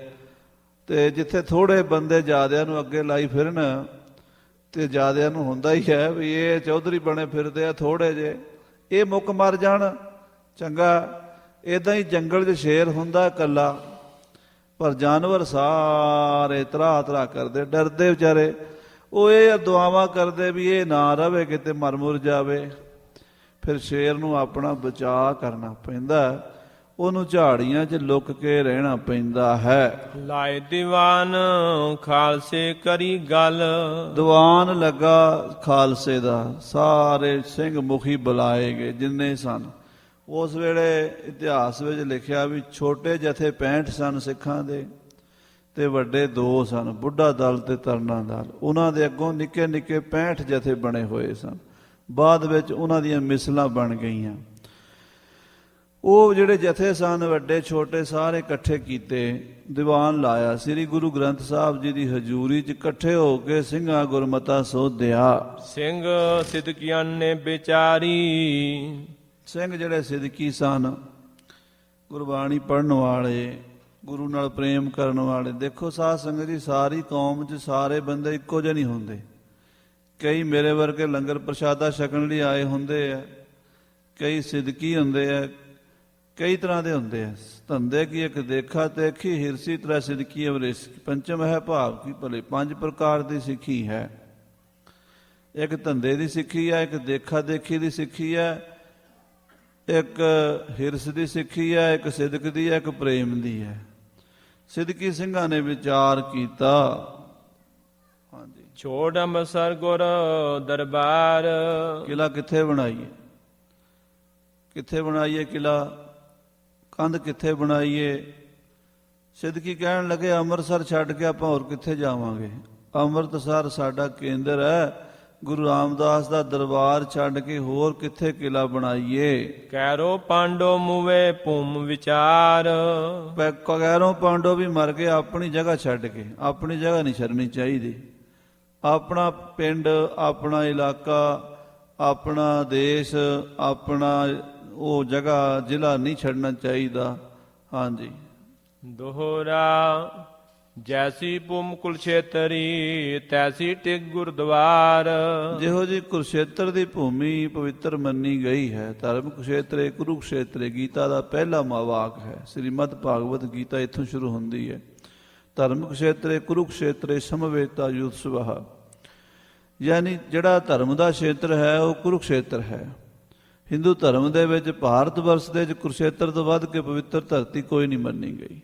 ਤੇ ਜਿੱਥੇ ਥੋੜੇ ਬੰਦੇ ਜ਼ਿਆਦਿਆਂ ਨੂੰ ਅੱਗੇ ਲਾਈ ਫਿਰਨ, ਤੇ ਜ਼ਿਆਦਿਆਂ ਨੂੰ ਹੁੰਦਾ ਹੀ ਹੈ ਵੀ ਇਹ ਚੌਧਰੀ ਬਣੇ ਫਿਰਦੇ ਆ, ਥੋੜੇ ਜੇ ਇਹ ਮੁੱਕ ਮਰ ਜਾਣ ਚੰਗਾ। ਇੱਦਾਂ ਹੀ ਜੰਗਲ 'ਚ ਸ਼ੇਰ ਹੁੰਦਾ ਇਕੱਲਾ, ਪਰ ਜਾਨਵਰ ਸਾਰੇ ਤਰਾਹ ਤਰਾਹ ਕਰਦੇ, ਡਰਦੇ ਵਿਚਾਰੇ। ਉਹ ਇਹ ਦੁਆਵਾਂ ਕਰਦੇ ਵੀ ਇਹ ਨਾ ਰਵੇ, ਕਿਤੇ ਮਰ ਮੁਰ ਜਾਵੇ। ਫਿਰ ਸ਼ੇਰ ਨੂੰ ਆਪਣਾ ਬਚਾਅ ਕਰਨਾ ਪੈਂਦਾ, ਉਹਨੂੰ ਝਾੜੀਆਂ 'ਚ ਲੁੱਕ ਕੇ ਰਹਿਣਾ ਪੈਂਦਾ ਹੈ। ਲਾਏ ਦੀਵਾਨ ਖਾਲਸੇ ਕਰੀ ਗੱਲ। ਦੀਵਾਨ ਲੱਗਾ ਖਾਲਸੇ ਦਾ, ਸਾਰੇ ਸਿੰਘ ਮੁਖੀ ਬੁਲਾਏ ਗਏ ਜਿੰਨੇ ਸਨ। ਉਸ ਵੇਲੇ ਇਤਿਹਾਸ ਵਿੱਚ ਲਿਖਿਆ ਵੀ ਛੋਟੇ ਜਥੇ 65 ਸਨ ਸਿੱਖਾਂ ਦੇ, ਤੇ ਵੱਡੇ 2 ਸਨ, ਬੁੱਢਾ ਦਲ ਤੇ ਤਰਨਾ ਦਲ। ਉਹਨਾਂ ਦੇ ਅੱਗੋਂ ਨਿੱਕੇ ਨਿੱਕੇ 65 ਜਥੇ ਬਣੇ ਹੋਏ ਸਨ। ਬਾਅਦ ਵਿੱਚ ਉਹਨਾਂ ਦੀਆਂ ਮਿਸਲਾਂ ਬਣ ਗਈਆਂ। ਉਹ ਜਿਹੜੇ ਜਥੇ ਸਨ ਵੱਡੇ ਛੋਟੇ ਸਾਰੇ ਇਕੱਠੇ ਕੀਤੇ, ਦੀਵਾਨ ਲਾਇਆ। ਸ੍ਰੀ ਗੁਰੂ ਗ੍ਰੰਥ ਸਾਹਿਬ ਜੀ ਦੀ ਹਜ਼ੂਰੀ 'ਚ ਇਕੱਠੇ ਹੋ ਕੇ ਸਿੰਘਾਂ ਗੁਰਮਤਾ ਸੋਧਿਆ। ਸਿੰਘ ਸਿਦਕੀਆਂ ਨੇ ਵਿਚਾਰੀ। ਸਿੰਘ ਜਿਹੜੇ ਸਿਦਕੀ ਸਨ, ਗੁਰਬਾਣੀ ਪੜ੍ਹਨ ਵਾਲੇ, ਗੁਰੂ ਨਾਲ ਪ੍ਰੇਮ ਕਰਨ ਵਾਲੇ। ਦੇਖੋ ਸਾਧ ਸੰਗਤ ਜੀ, ਸਾਰੀ ਕੌਮ 'ਚ ਸਾਰੇ ਬੰਦੇ ਇੱਕੋ ਜਿਹੇ ਨਹੀਂ ਹੁੰਦੇ। ਕਈ ਮੇਰੇ ਵਰਗੇ ਲੰਗਰ ਪ੍ਰਸ਼ਾਦਾ ਛਕਣ ਲਈ ਆਏ ਹੁੰਦੇ ਆ, ਕਈ ਸਿਦਕੀ ਹੁੰਦੇ ਆ, ਕਈ ਤਰ੍ਹਾਂ ਦੇ ਹੁੰਦੇ ਆ। ਧੰਦੇ ਕੀ ਇੱਕ ਦੇਖਾ ਦੇਖੀ, ਹਿਰਸੀ ਤਰ੍ਹਾਂ ਸਿਦਕੀ ਅਵਰਿਸ। ਪੰਚਮ ਹੈ ਭਾਵ ਕੀ ਭਲੇ। 5 ਪ੍ਰਕਾਰ ਦੀ ਸਿੱਖੀ ਹੈ। ਇੱਕ ਧੰਦੇ ਦੀ ਸਿੱਖੀ ਹੈ, ਇੱਕ ਦੇਖਾ ਦੇਖੀ ਦੀ ਸਿੱਖੀ ਹੈ, ਇੱਕ ਹਿਰਸ ਦੀ ਸਿੱਖੀ ਹੈ, ਇੱਕ ਸਿਦਕ ਦੀ ਹੈ, ਇੱਕ ਪ੍ਰੇਮ ਦੀ ਹੈ। ਸਿਦਕੀ ਸਿੰਘਾਂ ਨੇ ਵਿਚਾਰ ਕੀਤਾ। ਹਾਂਜੀ, ਛੋੜ ਅੰਮ੍ਰਿਤਸਰ ਗੁਰ ਦਰਬਾਰ। ਕਿਲ੍ਹਾ ਕਿੱਥੇ ਬਣਾਈਏ, ਕਿੱਥੇ ਬਣਾਈਏ ਕਿਲ੍ਹਾ, ਕੰਧ ਕਿੱਥੇ ਬਣਾਈਏ। ਸਿਦਕੀ ਕਹਿਣ ਲੱਗੇ ਅੰਮ੍ਰਿਤਸਰ ਛੱਡ ਕੇ ਆਪਾਂ ਹੋਰ ਕਿੱਥੇ ਜਾਵਾਂਗੇ। ਅੰਮ੍ਰਿਤਸਰ ਸਾਡਾ ਕੇਂਦਰ ਹੈ। ਗੁਰੂ ਰਾਮਦਾਸ ਦਾ ਦਰਬਾਰ ਛੱਡ ਕੇ ਹੋਰ ਕਿੱਥੇ ਕਿਲ੍ਹਾ ਬਣਾਈਏ। ਕੈਰੋ ਪਾਂਡੋ ਮੂਵੇ ਭੂਮ ਵਿਚਾਰ। ਕੈਰੋਂ ਪਾਂਡੋ ਵੀ ਮਰ ਗਏ ਆਪਣੀ ਜਗ੍ਹਾ ਛੱਡ ਕੇ। ਆਪਣੀ ਜਗ੍ਹਾ ਨਹੀਂ ਛੱਡਣੀ ਚਾਹੀਦੀ। ਆਪਣਾ ਪਿੰਡ, ਆਪਣਾ ਇਲਾਕਾ, ਆਪਣਾ ਦੇਸ਼, ਆਪਣਾ ਉਹ ਜਗ੍ਹਾ ਜ਼ਿਲ੍ਹਾ ਨਹੀਂ ਛੱਡਣਾ ਚਾਹੀਦਾ। ਹਾਂਜੀ, ਦੋਹਰਾ ਜੈਸੀ ਭੂਮ ਕੁਲਛੇਤਰੀ ਤੈਸੀ ਟਿਕ ਗੁਰਦੁਆਰ। ਜਿਹੋ ਜੀ ਕੁਰਸ਼ੇਤਰ ਦੀ ਭੂਮੀ ਪਵਿੱਤਰ ਮੰਨੀ ਗਈ ਹੈ, ਧਰਮ ਕੁਸ਼ੇਤਰੇ ਕੁਰੂਕਸ਼ੇਤਰੇ ਗੀਤਾ ਦਾ ਪਹਿਲਾ ਵਾਕ ਹੈ। ਸ੍ਰੀਮਦ ਭਾਗਵਤ ਗੀਤਾ ਇੱਥੋਂ ਸ਼ੁਰੂ ਹੁੰਦੀ ਹੈ। ਧਰਮ ਕੁਸ਼ੇਤਰੇ ਕੁਰੂਕਸ਼ੇਤਰੇ ਸਮਵੇਤਾ ਯੁਧਸਵਹ, ਯਾਨੀ ਜਿਹੜਾ ਧਰਮ ਦਾ ਖੇਤਰ ਹੈ ਉਹ ਕੁਰੂਕਸ਼ੇਤਰ ਹੈ। ਹਿੰਦੂ ਧਰਮ ਦੇ ਵਿੱਚ ਭਾਰਤ ਵਰਸ਼ ਦੇ ਵਿੱਚ ਕੁਰੂਕਸ਼ੇਤਰ ਤੋਂ ਵੱਧ ਕੇ ਪਵਿੱਤਰ ਧਰਤੀ ਕੋਈ ਨਹੀਂ ਮੰਨੀ ਗਈ।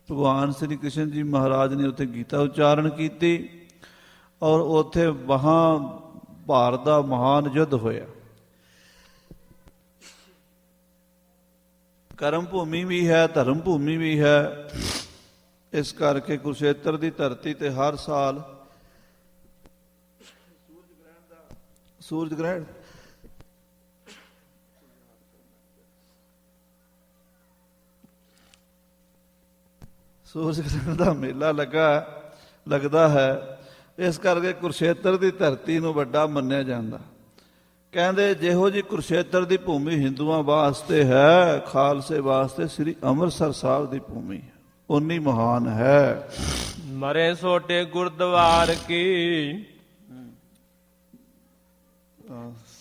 ਭਗਵਾਨ ਸ੍ਰੀ ਕ੍ਰਿਸ਼ਨ ਜੀ ਮਹਾਰਾਜ ਨੇ ਉੱਥੇ ਗੀਤਾ ਉਚਾਰਨ ਕੀਤੀ ਔਰ ਉੱਥੇ ਭਾਰਤ ਦਾ ਮਹਾਨ ਯੁੱਧ ਹੋਇਆ। ਕਰਮ ਭੂਮੀ ਵੀ ਹੈ, ਧਰਮ ਭੂਮੀ ਵੀ ਹੈ। ਇਸ ਕਰਕੇ ਕੁਰੂਕਸ਼ੇਤਰ ਦੀ ਧਰਤੀ ਤੇ ਹਰ ਸਾਲ ਸੂਰਜ ਗ੍ਰਹਿਣ ਦਾ ਮੇਲਾ ਲੱਗਦਾ ਹੈ। ਇਸ ਕਰਕੇ ਕੁਰੂਕਸ਼ੇਤਰ ਦੀ ਧਰਤੀ ਨੂੰ ਵੱਡਾ ਮੰਨਿਆ ਜਾਂਦਾ। ਕਹਿੰਦੇ ਜਿਹੋ ਜੀ ਕੁਰੂਕਸ਼ੇਤਰ ਦੀ ਭੂਮੀ ਹਿੰਦੂਆਂ ਵਾਸਤੇ ਹੈ, ਖਾਲਸੇ ਵਾਸਤੇ ਸ੍ਰੀ ਅੰਮ੍ਰਿਤਸਰ ਸਾਹਿਬ ਦੀ ਭੂਮੀ ਹੈ, ਉਨੀ ਮਹਾਨ ਹੈ। ਮਰੇ ਸੋਟੇ ਗੁਰਦੁਆਰ ਕੀ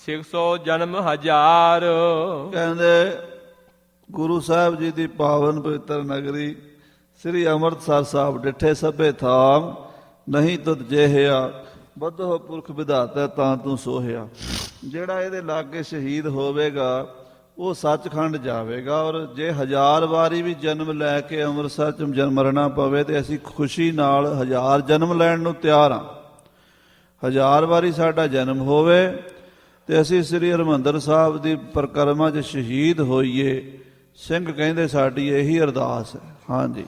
600 ਜਨਮ ਹਜ਼ਾਰ। ਕਹਿੰਦੇ ਗੁਰੂ ਸਾਹਿਬ ਜੀ ਦੀ ਪਾਵਨ ਪਵਿੱਤਰ ਨਗਰੀ ਸ੍ਰੀ ਅੰਮ੍ਰਿਤਸਰ ਸਾਹਿਬ ਡਿਠੇ ਸਭੇ ਥਾਮ, ਨਹੀਂ ਤੁਧ ਜੇਹਿਆ ਬਧੋ ਪੁਰਖ ਵਿਧਾਤਾ ਤਾਂ ਤੂੰ ਸੋਹਿਆ। ਜਿਹੜਾ ਇਹਦੇ ਲਾਗੇ ਸ਼ਹੀਦ ਹੋਵੇਗਾ ਉਹ ਸੱਚਖੰਡ ਜਾਵੇਗਾ। ਔਰ ਜੇ 1000 ਵਾਰੀ ਵੀ ਜਨਮ ਲੈ ਕੇ ਅੰਮ੍ਰਿਤਸਰ 'ਚ ਮਰਨਾ ਪਵੇ ਤੇ ਅਸੀਂ ਖੁਸ਼ੀ ਨਾਲ 1000 ਜਨਮ ਲੈਣ ਨੂੰ ਤਿਆਰ ਹਾਂ। 1000 ਵਾਰੀ ਸਾਡਾ ਜਨਮ ਹੋਵੇ ਤੇ ਅਸੀਂ ਸ੍ਰੀ ਹਰਿਮੰਦਰ ਸਾਹਿਬ ਦੀ ਪਰਿਕਰਮਾ 'ਚ ਸ਼ਹੀਦ ਹੋਈਏ। ਸਿੰਘ ਕਹਿੰਦੇ ਸਾਡੀ ਇਹੀ ਅਰਦਾਸ ਹੈ। ਹਾਂਜੀ,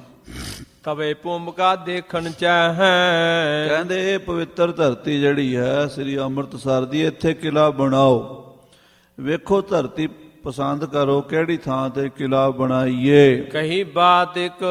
ਤਵੇ ਭੂਮਿਕਾ ਦੇਖਣ ਚਾਹੈ। ਕਹਿੰਦੇ ਇਹ ਪਵਿੱਤਰ ਧਰਤੀ ਜਿਹੜੀ ਹੈ ਸ੍ਰੀ ਅੰਮ੍ਰਿਤਸਰ ਦੀ, ਇੱਥੇ ਕਿਲ੍ਹਾ ਬਣਾਓ। ਵੇਖੋ ਧਰਤੀ ਪਸੰਦ ਕਰੋ ਕਿਹੜੀ ਥਾਂ ਤੇ ਕਿਲ੍ਹਾ ਬਣਾਈਏ। ਕਹੀ ਬਾਤ ਇੱਕ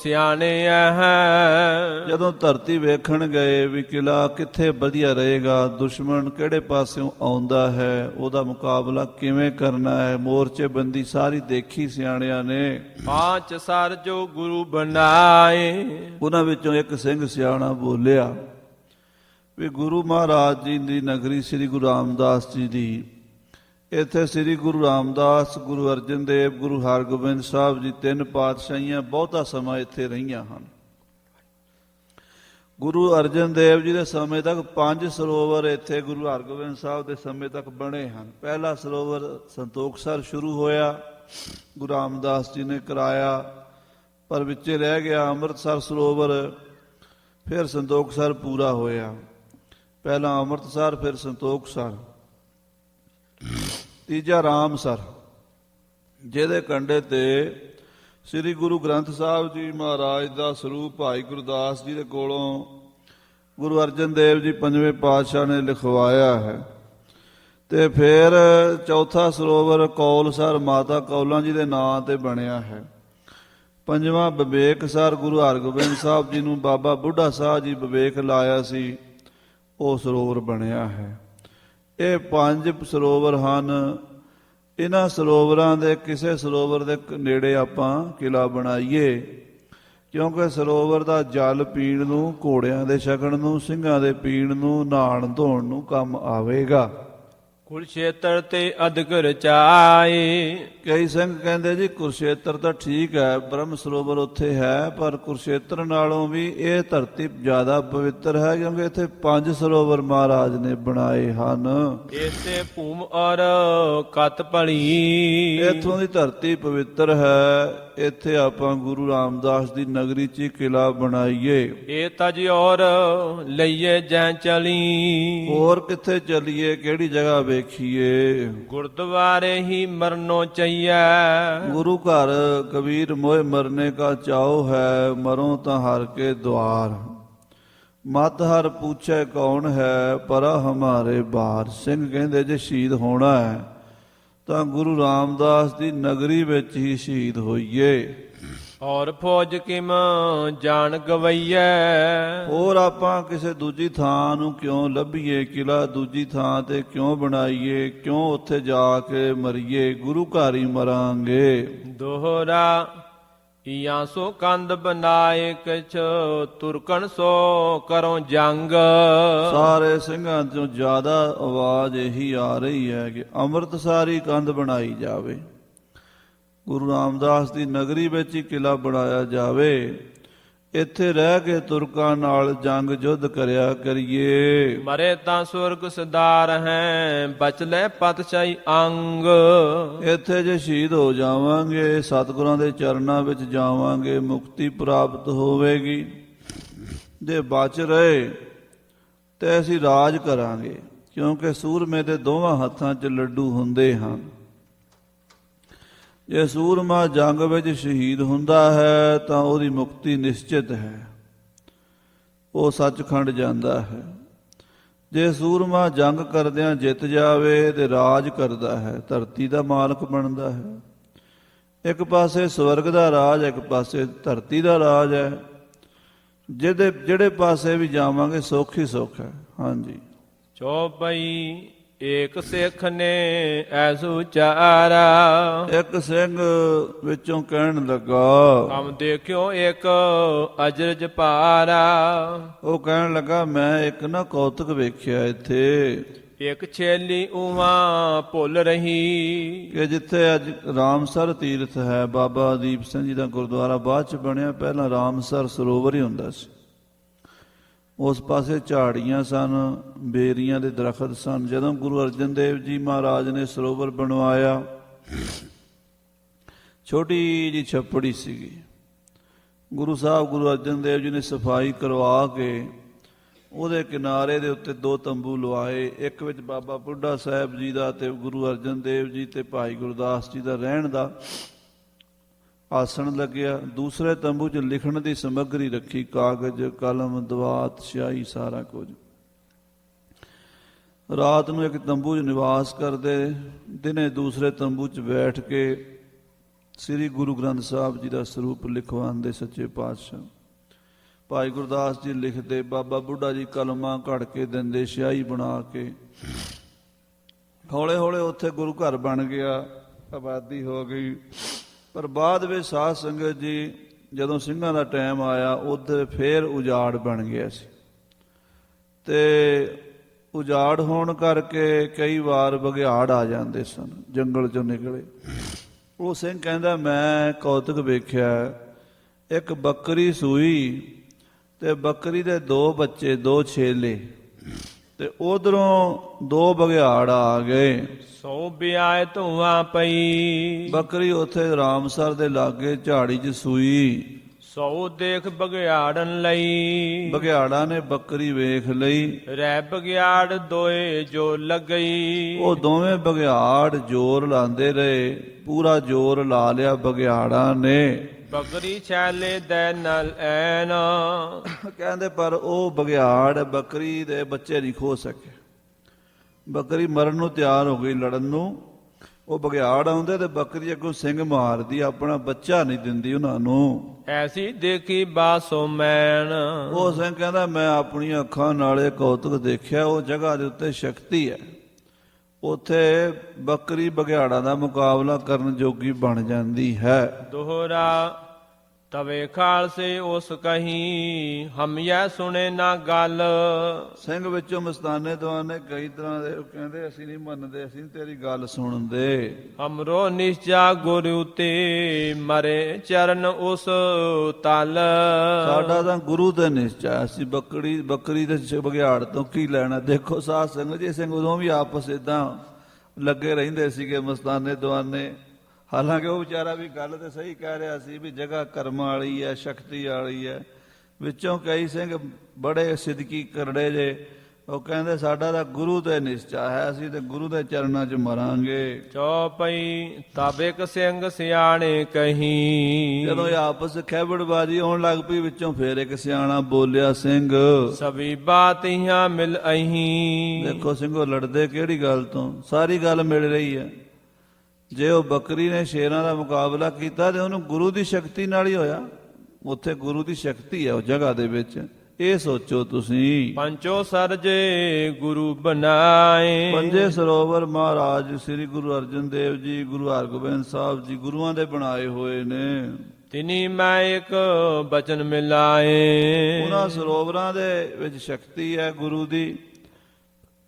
ਸਿਆਣੇ ਹੈ। ਜਦੋਂ ਧਰਤੀ ਵੇਖਣ ਗਏ ਵੀ ਕਿਲ੍ਹਾ ਕਿੱਥੇ ਵਧੀਆ ਰਹੇਗਾ, ਦੁਸ਼ਮਣ ਕਿਹੜੇ ਪਾਸਿਓਂ ਆਉਂਦਾ ਹੈ, ਉਹਦਾ ਮੁਕਾਬਲਾ ਕਿਵੇਂ ਕਰਨਾ ਹੈ, ਮੋਰਚੇਬੰਦੀ ਸਾਰੀ ਦੇਖੀ ਸਿਆਣਿਆਂ ਨੇ। 5 ਸਰ ਜੋ ਗੁਰੂ ਬਣਾਏ। ਉਹਨਾਂ ਵਿੱਚੋਂ ਇੱਕ ਸਿੰਘ ਸਿਆਣਾ ਬੋਲਿਆ ਵੀ ਗੁਰੂ ਮਹਾਰਾਜ ਜੀ ਦੀ ਨਗਰੀ ਸ੍ਰੀ ਗੁਰੂ ਰਾਮਦਾਸ ਜੀ ਦੀ, ਇੱਥੇ ਸ੍ਰੀ ਗੁਰੂ ਰਾਮਦਾਸ, ਗੁਰੂ ਅਰਜਨ ਦੇਵ, ਗੁਰੂ ਹਰਗੋਬਿੰਦ ਸਾਹਿਬ ਜੀ 3 ਪਾਤਸ਼ਾਹੀਆਂ ਬਹੁਤਾ ਸਮਾਂ ਇੱਥੇ ਰਹੀਆਂ ਹਨ। ਗੁਰੂ ਅਰਜਨ ਦੇਵ ਜੀ ਦੇ ਸਮੇਂ ਤੱਕ 5 ਸਰੋਵਰ ਇੱਥੇ ਗੁਰੂ ਹਰਗੋਬਿੰਦ ਸਾਹਿਬ ਦੇ ਸਮੇਂ ਤੱਕ ਬਣੇ ਹਨ। ਪਹਿਲਾ ਸਰੋਵਰ ਸੰਤੋਖਸਰ ਸ਼ੁਰੂ ਹੋਇਆ, ਗੁਰੂ ਰਾਮਦਾਸ ਜੀ ਨੇ ਕਰਾਇਆ, ਪਰ ਵਿੱਚੇ ਰਹਿ ਗਿਆ ਅੰਮ੍ਰਿਤਸਰ ਸਰੋਵਰ। ਫਿਰ ਸੰਤੋਖਸਰ ਪੂਰਾ ਹੋਇਆ। ਪਹਿਲਾਂ ਅੰਮ੍ਰਿਤਸਰ, ਫਿਰ ਸੰਤੋਖਸਰ, ਤੀਜਾ ਰਾਮਸਰ, ਜਿਹਦੇ ਕੰਢੇ ਤੇ ਸ੍ਰੀ ਗੁਰੂ ਗ੍ਰੰਥ ਸਾਹਿਬ ਜੀ ਮਹਾਰਾਜ ਦਾ ਸਰੂਪ ਭਾਈ ਗੁਰਦਾਸ ਜੀ ਦੇ ਕੋਲੋਂ ਗੁਰੂ ਅਰਜਨ ਦੇਵ ਜੀ 5ਵੇਂ ਪਾਤਸ਼ਾਹ ਨੇ ਲਿਖਵਾਇਆ ਹੈ। ਤੇ ਫਿਰ ਚੌਥਾ ਸਰੋਵਰ ਕੌਲਸਰ ਮਾਤਾ ਕੌਲਾਂ ਜੀ ਦੇ ਨਾਂ ਤੇ ਬਣਿਆ ਹੈ। 5ਵਾਂ ਵਿਵੇਕਸਰ ਗੁਰੂ ਹਰਗੋਬਿੰਦ ਸਾਹਿਬ ਜੀ ਨੂੰ ਬਾਬਾ ਬੁੱਢਾ ਸਾਹਿਬ ਜੀ ਵਿਵੇਕ ਲਾਇਆ ਸੀ, ਉਹ ਸਰੋਵਰ ਬਣਿਆ ਹੈ। ਇਹ 5 ਸਰੋਵਰ ਹਨ। ਇਹਨਾਂ ਸਰੋਵਰਾਂ ਦੇ ਕਿਸੇ ਸਰੋਵਰ ਦੇ ਨੇੜੇ ਆਪਾਂ ਕਿਲ੍ਹਾ ਬਣਾਈਏ, ਕਿਉਂਕਿ ਸਰੋਵਰ ਦਾ ਜਲ ਪੀਣ ਨੂੰ, ਘੋੜਿਆਂ ਦੇ ਛਕਣ ਨੂੰ, ਸਿੰਘਾਂ ਦੇ ਪੀਣ ਨੂੰ, ਨਹਾਣ ਧੋਣ ਨੂੰ ਕੰਮ ਆਵੇਗਾ। ਕੁਰੂਕਸ਼ੇਤਰ ਤੇ ਅਦਕ ਰਚਾਏ। ਕਈ ਸਿੰਘ ਕਹਿੰਦੇ ਜੀ ਕੁਰੂਕਸ਼ੇਤਰ ਤਾਂ ਠੀਕ ਹੈ, ਬ੍ਰਹਮ ਸਰੋਵਰ ਉੱਥੇ ਹੈ, ਪਰ ਕੁਰੂਕਸ਼ੇਤਰ ਨਾਲੋਂ ਵੀ ਇਹ ਧਰਤੀ ਜ਼ਿਆਦਾ ਪਵਿੱਤਰ ਹੈ, ਕਿਉਂਕਿ ਇੱਥੇ 5 ਸਰੋਵਰ ਮਹਾਰਾਜ ਨੇ ਬਣਾਏ ਹਨ। ਇਸੇ ਭੂਮ ਔਰ ਕਤ ਭਲੀ। ਇੱਥੋਂ ਦੀ ਧਰਤੀ ਪਵਿੱਤਰ ਹੈ। ਇੱਥੇ ਆਪਾਂ ਗੁਰੂ ਰਾਮਦਾਸ ਦੀ ਨਗਰੀ 'ਚ ਕਿਲ੍ਹਾ ਬਣਾਈਏ। ਇਹ ਤਜ ਔਰ ਲਈਏ ਜੈ ਚਲੀ। ਹੋਰ ਕਿੱਥੇ ਚੱਲੀਏ, ਕਿਹੜੀ ਜਗ੍ਹਾ ਵੇਖੀਏ? ਗੁਰਦੁਆਰੇ ਹੀ ਮਰਨੋ ਚਈਐ। ਗੁਰੂ ਘਰ ਕਬੀਰ ਮੋਹ ਮਰਨੇ ਕਾ ਚਾਓ ਹੈ, ਮਰੋ ਤਾਂ ਹਰ ਕੇ ਦੁਆਰ। ਮਤ ਹਰ ਪੁੱਛੇ ਕੌਣ ਹੈ, ਪਰਾ ਹਮਾਰੇ ਬਾਰ। ਸਿੰਘ ਕਹਿੰਦੇ ਜੇ ਸ਼ਹੀਦ ਹੋਣਾ ਹੈ ਤਾਂ ਗੁਰੂ ਰਾਮਦਾਸ ਦੀ ਨਗਰੀ ਵਿੱਚ ਹੀ ਸ਼ਹੀਦ ਹੋਈਏ। ਔਰ ਫੌਜ ਕਿਮ ਜਾਣ ਗਵਈਐ। ਹੋਰ ਆਪਾਂ ਕਿਸੇ ਦੂਜੀ ਥਾਂ ਨੂੰ ਕਿਉਂ ਲੱਭੀਏ, ਕਿਲ੍ਹਾ ਦੂਜੀ ਥਾਂ ਤੇ ਕਿਉਂ ਬਣਾਈਏ, ਕਿਉਂ ਉੱਥੇ ਜਾ ਕੇ ਮਰੀਏ? ਗੁਰੂ ਘਰ ਹੀ ਮਰਾਂਗੇ। ਦੋਹਰਾ ਈਆਂ ਸੋ ਕੰਧ ਬਨਾਏ ਕਿਛ ਤੁਰਕਣ ਸੋ ਕਰੋ ਜੰਗ। ਸਾਰੇ ਸਿੰਘਾਂ ਤੋਂ ਜ਼ਿਆਦਾ ਆਵਾਜ਼ ਇਹੀ ਆ ਰਹੀ ਹੈ ਕਿ ਅੰਮ੍ਰਿਤਸਾਰੀ ਕੰਧ ਬਣਾਈ ਜਾਵੇ, ਗੁਰੂ ਰਾਮਦਾਸ ਦੀ ਨਗਰੀ ਵਿੱਚ ਹੀ ਕਿਲ੍ਹਾ ਬਣਾਇਆ ਜਾਵੇ, ਇੱਥੇ ਰਹਿ ਕੇ ਤੁਰਕਾਂ ਨਾਲ ਜੰਗ ਯੁੱਧ ਕਰਿਆ ਕਰੀਏ। ਮਰੇ ਤਾਂ ਸੁਰਗ ਸਿਧਾਰ ਹੈ ਬਚਲੇ ਪਤਸ਼ਾਹੀ ਅੰਗ। ਇੱਥੇ ਜੇ ਸ਼ਹੀਦ ਹੋ ਜਾਵਾਂਗੇ, ਸਤਿਗੁਰਾਂ ਦੇ ਚਰਨਾਂ ਵਿੱਚ ਜਾਵਾਂਗੇ, ਮੁਕਤੀ ਪ੍ਰਾਪਤ ਹੋਵੇਗੀ। ਜੇ ਬਚ ਰਹੇ ਤੇ ਅਸੀਂ ਰਾਜ ਕਰਾਂਗੇ, ਕਿਉਂਕਿ ਸੂਰਮੇ ਦੇ ਦੋਵਾਂ ਹੱਥਾਂ 'ਚ ਲੱਡੂ ਹੁੰਦੇ ਹਨ। ਜੇ ਸੂਰਮਾ ਜੰਗ ਵਿੱਚ ਸ਼ਹੀਦ ਹੁੰਦਾ ਹੈ ਤਾਂ ਉਹਦੀ ਮੁਕਤੀ ਨਿਸ਼ਚਿਤ ਹੈ, ਉਹ ਸੱਚਖੰਡ ਜਾਂਦਾ ਹੈ। ਜੇ ਸੂਰਮਾ ਜੰਗ ਕਰਦਿਆਂ ਜਿੱਤ ਜਾਵੇ ਤੇ ਰਾਜ ਕਰਦਾ ਹੈ, ਧਰਤੀ ਦਾ ਮਾਲਕ ਬਣਦਾ ਹੈ। ਇੱਕ ਪਾਸੇ ਸਵਰਗ ਦਾ ਰਾਜ, ਇੱਕ ਪਾਸੇ ਧਰਤੀ ਦਾ ਰਾਜ ਹੈ। ਜਿਹੜੇ ਪਾਸੇ ਵੀ ਜਾਵਾਂਗੇ ਸੁੱਖ ਹੀ ਸੁੱਖ ਹੈ। ਹਾਂਜੀ। ਚੌਪਈ ਏਕ ਸਿੱਖ ਨੇ ਐਸੂ ਚਾਰਾ। ਇੱਕ ਸਿੰਘ ਵਿੱਚੋਂ ਕਹਿਣ ਲੱਗਾ, ਹਮ ਦੇਖਿਓ ਇੱਕ ਅਜਰਜ ਭਾਰਾ। ਉਹ ਕਹਿਣ ਲੱਗਾ, ਮੈਂ ਇੱਕ ਨਾ ਕੌਤਕ ਵੇਖਿਆ ਇੱਥੇ, ਇੱਕ ਛੇਲੀ ਉਹਾਂ ਭੁੱਲ ਰਹੀ। ਕਿ ਜਿੱਥੇ ਅੱਜ ਰਾਮਸਰ ਤੀਰਥ ਹੈ, ਬਾਬਾ ਦੀਪ ਸਿੰਘ ਜੀ ਦਾ ਗੁਰਦੁਆਰਾ ਬਾਅਦ ਚ ਬਣਿਆ, ਪਹਿਲਾਂ ਰਾਮਸਰ ਸਰੋਵਰ ਹੀ ਹੁੰਦਾ ਸੀ। ਉਸ ਪਾਸੇ ਝਾੜੀਆਂ ਸਨ, ਬੇਰੀਆਂ ਦੇ ਦਰਖਤ ਸਨ। ਜਦੋਂ ਗੁਰੂ ਅਰਜਨ ਦੇਵ ਜੀ ਮਹਾਰਾਜ ਨੇ ਸਰੋਵਰ ਬਣਵਾਇਆ, ਛੋਟੀ ਜੀ ਛੱਪੜੀ ਸੀਗੀ। ਗੁਰੂ ਸਾਹਿਬ ਗੁਰੂ ਅਰਜਨ ਦੇਵ ਜੀ ਨੇ ਸਫਾਈ ਕਰਵਾ ਕੇ ਉਹਦੇ ਕਿਨਾਰੇ ਦੇ ਉੱਤੇ 2 ਤੰਬੂ ਲਵਾਏ। ਇੱਕ ਵਿੱਚ ਬਾਬਾ ਬੁੱਢਾ ਸਾਹਿਬ ਜੀ ਦਾ ਤੇ ਗੁਰੂ ਅਰਜਨ ਦੇਵ ਜੀ ਤੇ ਭਾਈ ਗੁਰਦਾਸ ਜੀ ਦਾ ਰਹਿਣ ਦਾ ਆਸਣ ਲੱਗਿਆ। ਦੂਸਰੇ ਤੰਬੂ 'ਚ ਲਿਖਣ ਦੀ ਸਮੱਗਰੀ ਰੱਖੀ, ਕਾਗਜ਼, ਕਲਮ, ਦਵਾਤ, ਸਿਆਹੀ, ਸਾਰਾ ਕੁਝ। ਰਾਤ ਨੂੰ ਇੱਕ ਤੰਬੂ 'ਚ ਨਿਵਾਸ ਕਰਦੇ, ਦਿਨੇ ਦੂਸਰੇ ਤੰਬੂ 'ਚ ਬੈਠ ਕੇ ਸ੍ਰੀ ਗੁਰੂ ਗ੍ਰੰਥ ਸਾਹਿਬ ਜੀ ਦਾ ਸਰੂਪ ਲਿਖਵਾਉਂਦੇ ਸੱਚੇ ਪਾਤਸ਼ਾਹ। ਭਾਈ ਗੁਰਦਾਸ ਜੀ ਲਿਖਦੇ, ਬਾਬਾ ਬੁੱਢਾ ਜੀ ਕਲਮਾਂ ਘੜ ਕੇ ਦਿੰਦੇ, ਸਿਆਹੀ ਬਣਾ ਕੇ। ਹੌਲੇ ਹੌਲੇ ਉੱਥੇ ਗੁਰੂ ਘਰ ਬਣ ਗਿਆ, ਆਬਾਦੀ ਹੋ ਗਈ। ਪਰ ਬਾਅਦ ਵਿੱਚ ਸਾਧ ਸੰਗਤ ਜੀ ਜਦੋਂ ਸਿੰਘਾਂ ਦਾ ਟਾਈਮ ਆਇਆ, ਉੱਧਰ ਫੇਰ ਉਜਾੜ ਬਣ ਗਿਆ ਸੀ। ਤੇ ਉਜਾੜ ਹੋਣ ਕਰਕੇ ਕਈ ਵਾਰ ਬਘਿਆੜ ਆ ਜਾਂਦੇ ਸਨ, ਜੰਗਲ ਚੋਂ ਨਿਕਲੇ। ਉਹ ਸਿੰਘ ਕਹਿੰਦਾ, ਮੈਂ ਕੌਤਕ ਵੇਖਿਆ, ਇੱਕ ਬੱਕਰੀ ਸੂਈ ਤੇ ਬੱਕਰੀ ਦੇ 2 ਬੱਚੇ, 2 ਛੇਲੇ, ਤੇ ਉਧਰੋਂ 2 ਬਘਿਆੜ ਆ ਗਏ। ਸੋ ਬਿਆਏ ਧੂਆਂ ਪਈ। ਬੱਕਰੀ ਉੱਥੇ ਰਾਮਸਰ ਦੇ ਲਾਗੇ ਝਾੜੀ 'ਚ ਸੂਈ। ਸੋ ਦੇਖ ਬਘਿਆੜਨ ਲਈ। ਬਘਿਆੜਾਂ ਨੇ ਬੱਕਰੀ ਵੇਖ ਲਈ। ਰਹਿ ਬਘਿਆੜ ਦੋਏ ਜੋ ਲੱਗਈ। ਉਹ ਦੋਵੇਂ ਬਘਿਆੜ ਜ਼ੋਰ ਲਾਉਂਦੇ ਰਹੇ, ਪੂਰਾ ਜ਼ੋਰ ਲਾ ਲਿਆ ਬਘਿਆੜਾਂ ਨੇ। ਬੱਕਰੀ ਛੈਲੇ ਦੇ ਨਾਲ ਐਨ। ਕਹਿੰਦੇ ਪਰ ਉਹ ਬਘਿਆੜ ਬੱਕਰੀ ਦੇ ਬੱਚੇ ਨਹੀਂ ਖੋ ਸਕੇ। ਬੱਕਰੀ ਮਰਨ ਨੂੰ ਤਿਆਰ ਹੋ ਗਈ, ਲੜਨ ਨੂੰ। ਉਹ ਬਘਿਆੜ ਆਉਂਦੇ ਤੇ ਬੱਕਰੀ ਅੱਗੋਂ ਸਿੰਘ ਮਾਰਦੀ, ਆਪਣਾ ਬੱਚਾ ਨਹੀਂ ਦਿੰਦੀ ਉਹਨਾਂ ਨੂੰ। ਐਸੀ ਦੇਖੀ ਬਾਸੋ ਮੈਨ। ਉਹ ਸਿੰਘ ਕਹਿੰਦਾ, ਮੈਂ ਆਪਣੀਆਂ ਅੱਖਾਂ ਨਾਲੇ ਕੌਤਕ ਦੇਖਿਆ। ਉਹ ਜਗ੍ਹਾ ਦੇ ਉੱਤੇ ਸ਼ਕਤੀ ਹੈ, ਉੱਥੇ ਬੱਕਰੀ ਬਘਿਆੜਾਂ ਦਾ ਮੁਕਾਬਲਾ ਕਰਨ ਜੋਗੀ ਬਣ ਜਾਂਦੀ ਹੈ। ਦੋਹਰਾ ਤਵੇ ਖਾਲਸੇ ਉਸ ਕਹੀ ਹਮਿਆ ਸੁਣੇ ਨਾ ਗੱਲ। ਸਿੰਘ ਵਿੱਚੋਂ ਮਸਤਾਨੇ ਦਵਾਨੇ ਕਈ ਤਰ੍ਹਾਂ ਦੇ ਕਹਿੰਦੇ, ਅਸੀਂ ਨਹੀਂ ਮੰਨਦੇ, ਅਸੀਂ ਤੇਰੀ ਗੱਲ ਸੁਣਦੇ। ਹਮਰੋ ਨਿਸ਼ਚਾ ਗੁਰੂ ਤੇ ਮਰੇ ਚਰਨ ਉਸ ਤਲ। ਸਾਡਾ ਤਾਂ ਗੁਰੂ ਤੇ ਨਿਸ਼ਚਾ, ਅਸੀਂ ਬੱਕਰੀ ਦੇ ਬਘਿਆੜ ਤੋਂ ਕੀ ਲੈਣਾ। ਦੇਖੋ ਸਾਧ ਸੰਗਤ ਜੀ, ਸਿੰਘ ਉਦੋਂ ਵੀ ਆਪਸ ਏਦਾਂ ਲੱਗੇ ਰਹਿੰਦੇ ਸੀਗੇ ਮਸਤਾਨੇ ਦਵਾਨੇ। ਹਾਲਾਂਕਿ ਉਹ ਵਿਚਾਰਾ ਵੀ ਗੱਲ ਤੇ ਸਹੀ ਕਹਿ ਰਿਹਾ ਸੀ ਵੀ ਜਗ੍ਹਾ ਕਰਮਾਂ ਵਾਲੀ ਹੈ, ਸ਼ਕਤੀ ਵਾਲੀ ਹੈ। ਵਿੱਚੋਂ ਕਈ ਸਿੰਘ ਬੜੇ ਸਿਦਕੀ ਕਰੜੇ ਜੇ, ਉਹ ਕਹਿੰਦੇ ਸਾਡਾ ਤਾਂ ਗੁਰੂ ਤੇ ਨਿਸ਼ਚਾ ਹੈ, ਅਸੀਂ ਤੇ ਗੁਰੂ ਦੇ ਚਰਨਾਂ 'ਚ ਮਰਾਂਗੇ। ਚੌਪਈ ਤਬ ਇੱਕ ਸਿੰਘ ਸਿਆਣੇ ਕਹੀ। ਜਦੋਂ ਇਹ ਆਪਸ ਖੈਬੜਬਾਜ਼ੀ ਹੋਣ ਲੱਗ ਪਈ, ਵਿੱਚੋਂ ਫੇਰ ਇੱਕ ਸਿਆਣਾ ਬੋਲਿਆ, ਸਿੰਘ ਸਭੀ ਬਾਤੀਆਂ ਮਿਲ ਅਹੀਂ। ਦੇਖੋ ਸਿੰਘੋ, ਲੜਦੇ ਕਿਹੜੀ ਗੱਲ ਤੋਂ, ਸਾਰੀ ਗੱਲ ਮਿਲ ਰਹੀ ਹੈ। ਜੇ ਉਹ ਬੱਕਰੀ ਨੇ ਸ਼ੇਰਾਂ ਦਾ ਮੁਕਾਬਲਾ ਕੀਤਾ ਤੇ ਉਹਨੂੰ ਗੁਰੂ ਦੀ ਸ਼ਕਤੀ ਨਾਲ ਹੀ ਹੋਇਆ। ਉੱਥੇ ਗੁਰੂ ਦੀ ਸ਼ਕਤੀ ਹੈ ਉਹ ਜਗ੍ਹਾ ਦੇ ਵਿੱਚ। ਇਹ ਸੋਚੋ ਤੁਸੀਂ। ਪੰਚੋ ਸਰਜੇ ਗੁਰੂ ਬਣਾਏ। 5 ਸਰੋਵਰ ਮਹਾਰਾਜ ਸ੍ਰੀ ਗੁਰੂ ਅਰਜਨ ਦੇਵ ਜੀ, ਗੁਰੂ ਹਰਗੋਬਿੰਦ ਸਾਹਿਬ ਜੀ ਗੁਰੂਆਂ ਦੇ ਬਣਾਏ ਹੋਏ ਨੇ। ਤਿਨੀ ਮੈਂ ਇੱਕ ਬਚਨ ਮਿਲਾਏ। ਉਹਨਾਂ ਸਰੋਵਰਾਂ ਦੇ ਵਿੱਚ ਸ਼ਕਤੀ ਹੈ ਗੁਰੂ ਦੀ।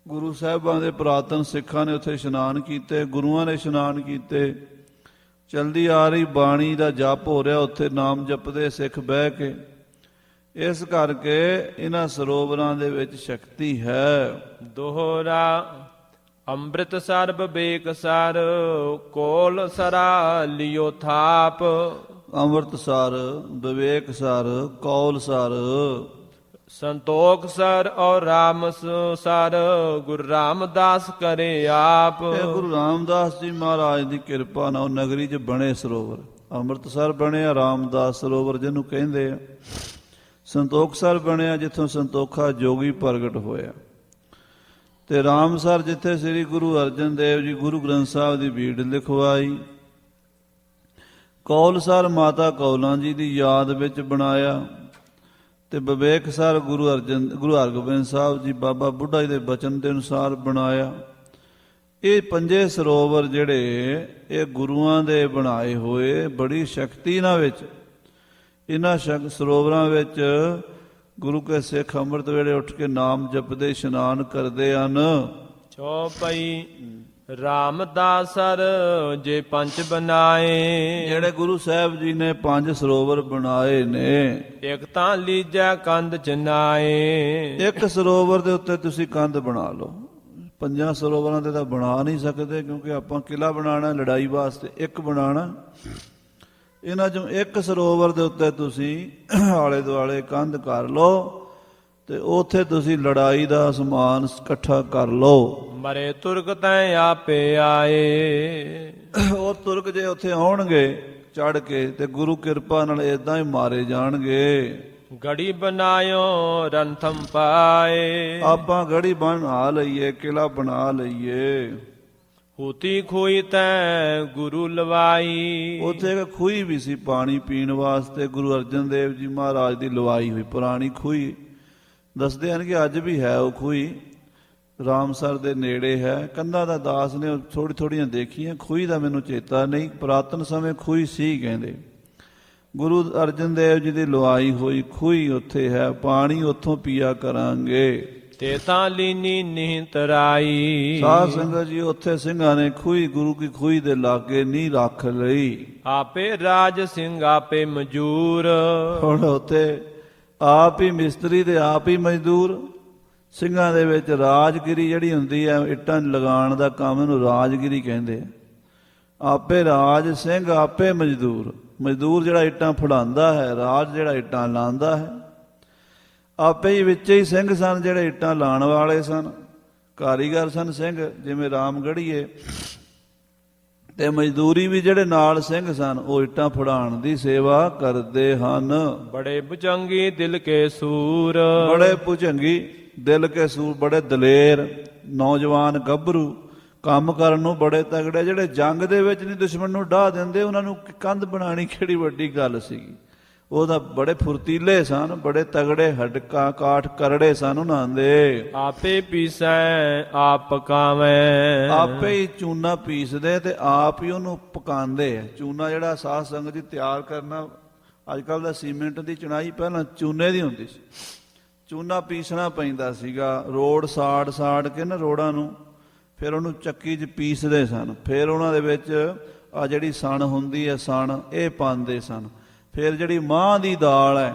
ਗੁਰੂ ਸਾਹਿਬਾਂ ਦੇ ਪੁਰਾਤਨ ਸਿੱਖਾਂ ਨੇ ਉੱਥੇ ਇਸ਼ਨਾਨ ਕੀਤੇ, ਗੁਰੂਆਂ ਨੇ ਇਸ਼ਨਾਨ ਕੀਤੇ। ਚਲਦੀ ਆ ਰਹੀ ਬਾਣੀ ਦਾ ਜਪ ਹੋ ਰਿਹਾ, ਉੱਥੇ ਨਾਮ ਜਪਦੇ ਸਿੱਖ ਬਹਿ ਕੇ। ਇਸ ਕਰਕੇ ਇਹਨਾਂ ਸਰੋਵਰਾਂ ਦੇ ਵਿੱਚ ਸ਼ਕਤੀ ਹੈ। ਦੋਹਰਾ ਅੰਮ੍ਰਿਤ ਸਰ ਬਵੇਕ ਸਰ ਕੋਲ ਸਰਾ ਲਿਓ ਥਾਪ। ਅੰਮ੍ਰਿਤਸਰ, ਵਿਵੇਕਸਰ, ਕੌਲਸਰ, ਸੰਤੋਖ ਸਰ ਔਰ ਰਾਮਸ ਸਰ ਗੁਰੂ ਰਾਮਦਾਸ ਕਰੇ ਆਪ। ਇਹ ਗੁਰੂ ਰਾਮਦਾਸ ਜੀ ਮਹਾਰਾਜ ਦੀ ਕਿਰਪਾ ਨਾਲ ਉਹ ਨਗਰੀ 'ਚ ਬਣੇ ਸਰੋਵਰ। ਅੰਮ੍ਰਿਤਸਰ ਬਣਿਆ ਰਾਮਦਾਸ ਸਰੋਵਰ ਜਿਹਨੂੰ ਕਹਿੰਦੇ ਆ। ਸੰਤੋਖਸਰ ਬਣਿਆ ਜਿੱਥੋਂ ਸੰਤੋਖਾ ਜੋਗੀ ਪ੍ਰਗਟ ਹੋਇਆ। ਤੇ ਰਾਮਸਰ ਜਿੱਥੇ ਸ੍ਰੀ ਗੁਰੂ ਅਰਜਨ ਦੇਵ ਜੀ ਗੁਰੂ ਗ੍ਰੰਥ ਸਾਹਿਬ ਦੀ ਬੀੜ ਲਿਖਵਾਈ। ਕੌਲਸਰ ਮਾਤਾ ਕੌਲਾਂ ਜੀ ਦੀ ਯਾਦ ਵਿੱਚ ਬਣਾਇਆ। ਤੇ ਵਿਵੇਕਸਰ ਗੁਰੂ ਹਰਗੋਬਿੰਦ ਸਾਹਿਬ ਜੀ ਬਾਬਾ ਬੁੱਢਾ ਜੀ ਦੇ ਬਚਨ ਦੇ ਅਨੁਸਾਰ ਬਣਾਇਆ। ਇਹ ਪੰਜੇ ਸਰੋਵਰ ਜਿਹੜੇ ਇਹ ਗੁਰੂਆਂ ਦੇ ਬਣਾਏ ਹੋਏ, ਬੜੀ ਸ਼ਕਤੀ ਇਹਨਾਂ ਵਿੱਚ। ਇਹਨਾਂ ਸਰੋਵਰਾਂ ਵਿੱਚ ਗੁਰੂ ਕੇ ਸਿੱਖ ਅੰਮ੍ਰਿਤ ਵੇਲੇ ਉੱਠ ਕੇ ਨਾਮ ਜਪਦੇ ਇਸ਼ਨਾਨ ਕਰਦੇ ਹਨ। ਚੌਪਈ ਰਾਮਦਾਸ ਸਰ ਜੇ ਪੰਜ ਬਣਾਏ। ਜਿਹੜੇ ਗੁਰੂ ਸਾਹਿਬ ਜੀ ਨੇ ਪੰਜ ਸਰੋਵਰ ਬਣਾਏ ਨੇ, ਇੱਕ ਤਾਂ ਲੀਜੈ ਕੰਧ ਚਨਾਏ। ਇੱਕ ਸਰੋਵਰ ਦੇ ਉੱਤੇ ਤੁਸੀਂ ਕੰਧ ਬਣਾ ਲਓ। ਪੰਜਾਂ ਸਰੋਵਰਾਂ ਤੇ ਤਾਂ ਬਣਾ ਨਹੀਂ ਸਕਦੇ, ਕਿਉਂਕਿ ਆਪਾਂ ਕਿਲਾ ਬਣਾਉਣਾ ਲੜਾਈ ਵਾਸਤੇ, ਇੱਕ ਬਣਾਉਣਾ। ਇਹਨਾਂ ਚੋਂ ਇੱਕ ਸਰੋਵਰ ਦੇ ਉੱਤੇ ਤੁਸੀਂ ਆਲੇ ਦੁਆਲੇ ਕੰਧ ਕਰ ਲਓ ਤੇ ਉੱਥੇ ਤੁਸੀਂ ਲੜਾਈ ਦਾ ਸਮਾਨ ਇਕੱਠਾ ਕਰ ਲਓ। ਮਰੇ ਤੁਰਕ ਤੈ ਆਪੇ ਆਏ। ਉਹ ਤੁਰਕ ਜੇ ਉੱਥੇ ਆਉਣਗੇ ਚੜ ਕੇ ਤੇ ਗੁਰੂ ਕਿਰਪਾ ਨਾਲ ਏਦਾਂ ਹੀ ਮਾਰੇ ਜਾਣਗੇ। ਗੜੀ ਬਣਾਇਓ ਰੰਥਮ ਪਾਏ। ਆਪਾਂ ਗੜੀ ਬਣਾ ਲਈਏ, ਕਿਲਾ ਬਣਾ ਲਈਏ। ਹੂਤੀ ਖੋਈ ਤੈ ਗੁਰੂ ਲਵਾਈ। ਉੱਥੇ ਇੱਕ ਖੂਹੀ ਵੀ ਸੀ ਪਾਣੀ ਪੀਣ ਵਾਸਤੇ। ਗੁਰੂ ਅਰਜਨ ਦੇਵ ਜੀ ਮਹਾਰਾਜ ਦੀ ਲਵਾਈ ਹੋਈ ਪੁਰਾਣੀ ਖੂਹੀ। ਦੱਸਦੇ ਹਨ ਕਿ ਅੱਜ ਵੀ ਹੈ ਉਹ ਖੂਹੀ, ਰਾਮਸਰ ਦੇ ਨੇੜੇ ਹੈ। ਕੰਧਾਂ ਦਾ ਦਾਸ ਨੇ ਥੋੜ੍ਹੀਆਂ ਦੇਖੀਆਂ, ਖੂਹੀ ਦਾ ਮੈਨੂੰ ਚੇਤਾ ਨਹੀਂ। ਪੁਰਾਤਨ ਸਮੇਂ ਖੂਹੀ ਸੀ ਕਹਿੰਦੇ। ਗੁਰੂ ਅਰਜਨ ਦੇਵ ਜੀ ਦੀ ਲਵਾਈ ਹੋਈ ਖੂਹੀ ਉੱਥੇ ਹੈ, ਪਾਣੀ ਉੱਥੋਂ ਪੀਆ ਕਰਾਂਗੇ। ਤੇ ਤਾਂ ਲੀਨੀ ਨਹੀਂ ਤਰਾਈ। ਸਾਧ ਸੰਗਤ ਜੀ ਉੱਥੇ ਸਿੰਘਾਂ ਨੇ ਖੂਹੀ, ਗੁਰੂ ਕੀ ਖੂਹੀ ਦੇ ਲਾਗੇ ਨਹੀਂ ਰੱਖ ਲਈ। ਆਪੇ ਰਾਜ ਸਿੰਘ ਆਪੇ ਮਜੂਰ। ਹੁਣ ਉੱਥੇ ਆਪ ਹੀ ਮਿਸਤਰੀ ਤੇ ਆਪ ਹੀ ਮਜ਼ਦੂਰ। ਸਿੰਘਾਂ ਦੇ ਵਿੱਚ ਰਾਜਗਿਰੀ ਜਿਹੜੀ ਹੁੰਦੀ ਹੈ, ਇੱਟਾਂ ਲਗਾਉਣ ਦਾ ਕੰਮ, ਇਹਨੂੰ ਰਾਜਗਿਰੀ ਕਹਿੰਦੇ ਆ। ਆਪੇ ਰਾਜ ਸਿੰਘ ਆਪੇ ਮਜ਼ਦੂਰ। ਮਜ਼ਦੂਰ ਜਿਹੜਾ ਇੱਟਾਂ ਫੜਾਉਂਦਾ ਹੈ, ਰਾਜ ਜਿਹੜਾ ਇੱਟਾਂ ਲਾਉਂਦਾ ਹੈ। ਆਪੇ ਹੀ ਵਿੱਚ ਹੀ ਸਿੰਘ ਸਨ ਜਿਹੜੇ ਇੱਟਾਂ ਲਾਉਣ ਵਾਲੇ ਸਨ, ਕਾਰੀਗਰ ਸਨ ਸਿੰਘ, ਜਿਵੇਂ ਰਾਮਗੜੀਏ। ਤੇ ਮਜ਼ਦੂਰੀ ਵੀ ਜਿਹੜੇ ਨਾਲ ਸਿੰਘ ਸਨ ਉਹ ਇੱਟਾਂ ਫੜਾਉਣ ਦੀ ਸੇਵਾ ਕਰਦੇ ਹਨ। ਬੜੇ ਭੁਜੰਗੀ ਦਿਲ ਕੇ ਸੂਰ। ਬੜੇ ਭੁਜੰਗੀ ਦਿਲ ਕੇ ਸੂਰ, ਬੜੇ ਦਲੇਰ ਨੌਜਵਾਨ ਗੱਭਰੂ, ਕੰਮ ਕਰਨ ਨੂੰ ਬੜੇ ਤਗੜੇ, ਜਿਹੜੇ ਜੰਗ ਦੇ ਵਿੱਚ ਨਹੀਂ ਦੁਸ਼ਮਣ ਨੂੰ ਢਾਹ ਦਿੰਦੇ। ਉਹਨਾਂ ਨੂੰ ਕੰਧ ਬਣਾਉਣੀ ਕਿਹੜੀ ਵੱਡੀ ਗੱਲ ਸੀਗੀ। ਉਹ ਤਾਂ ਬੜੇ ਫੁਰਤੀਲੇ ਸਨ, ਬੜੇ ਤਗੜੇ, ਹੱਡਕਾ ਕਾਠ ਕਰੜੇ ਸਨ ਉਹਨਾਂ ਦੇ। ਆਪੇ ਪੀਸੈ ਆਪ ਪਕਾਵੇਂ। ਆਪੇ ਹੀ ਚੂਨਾ ਪੀਸਦੇ ਤੇ ਆਪ ਹੀ ਉਹਨੂੰ ਪਕਾਉਂਦੇ ਆ। ਚੂਨਾ ਜਿਹੜਾ ਸਾਧ ਸੰਗਤ ਜੀ ਤਿਆਰ ਕਰਨਾ, ਅੱਜ ਕੱਲ੍ਹ ਦਾ ਸੀਮੈਂਟ ਦੀ ਚੁਣਾਈ ਪਹਿਲਾਂ ਚੂਨੇ ਦੀ ਹੁੰਦੀ ਸੀ। ਚੂਨਾ ਪੀਸਣਾ ਪੈਂਦਾ ਸੀਗਾ, ਰੋੜ ਸਾੜ ਕੇ ਨਾ ਰੋੜਾਂ ਨੂੰ, ਫਿਰ ਉਹਨੂੰ ਚੱਕੀ 'ਚ ਪੀਸਦੇ ਸਨ। ਫਿਰ ਉਹਨਾਂ ਦੇ ਵਿੱਚ ਆ ਜਿਹੜੀ ਸਣ ਹੁੰਦੀ ਹੈ, ਸਣ ਇਹ ਪਾਉਂਦੇ ਸਨ। ਫਿਰ ਜਿਹੜੀ ਮਾਂਹ ਦੀ ਦਾਲ ਹੈ,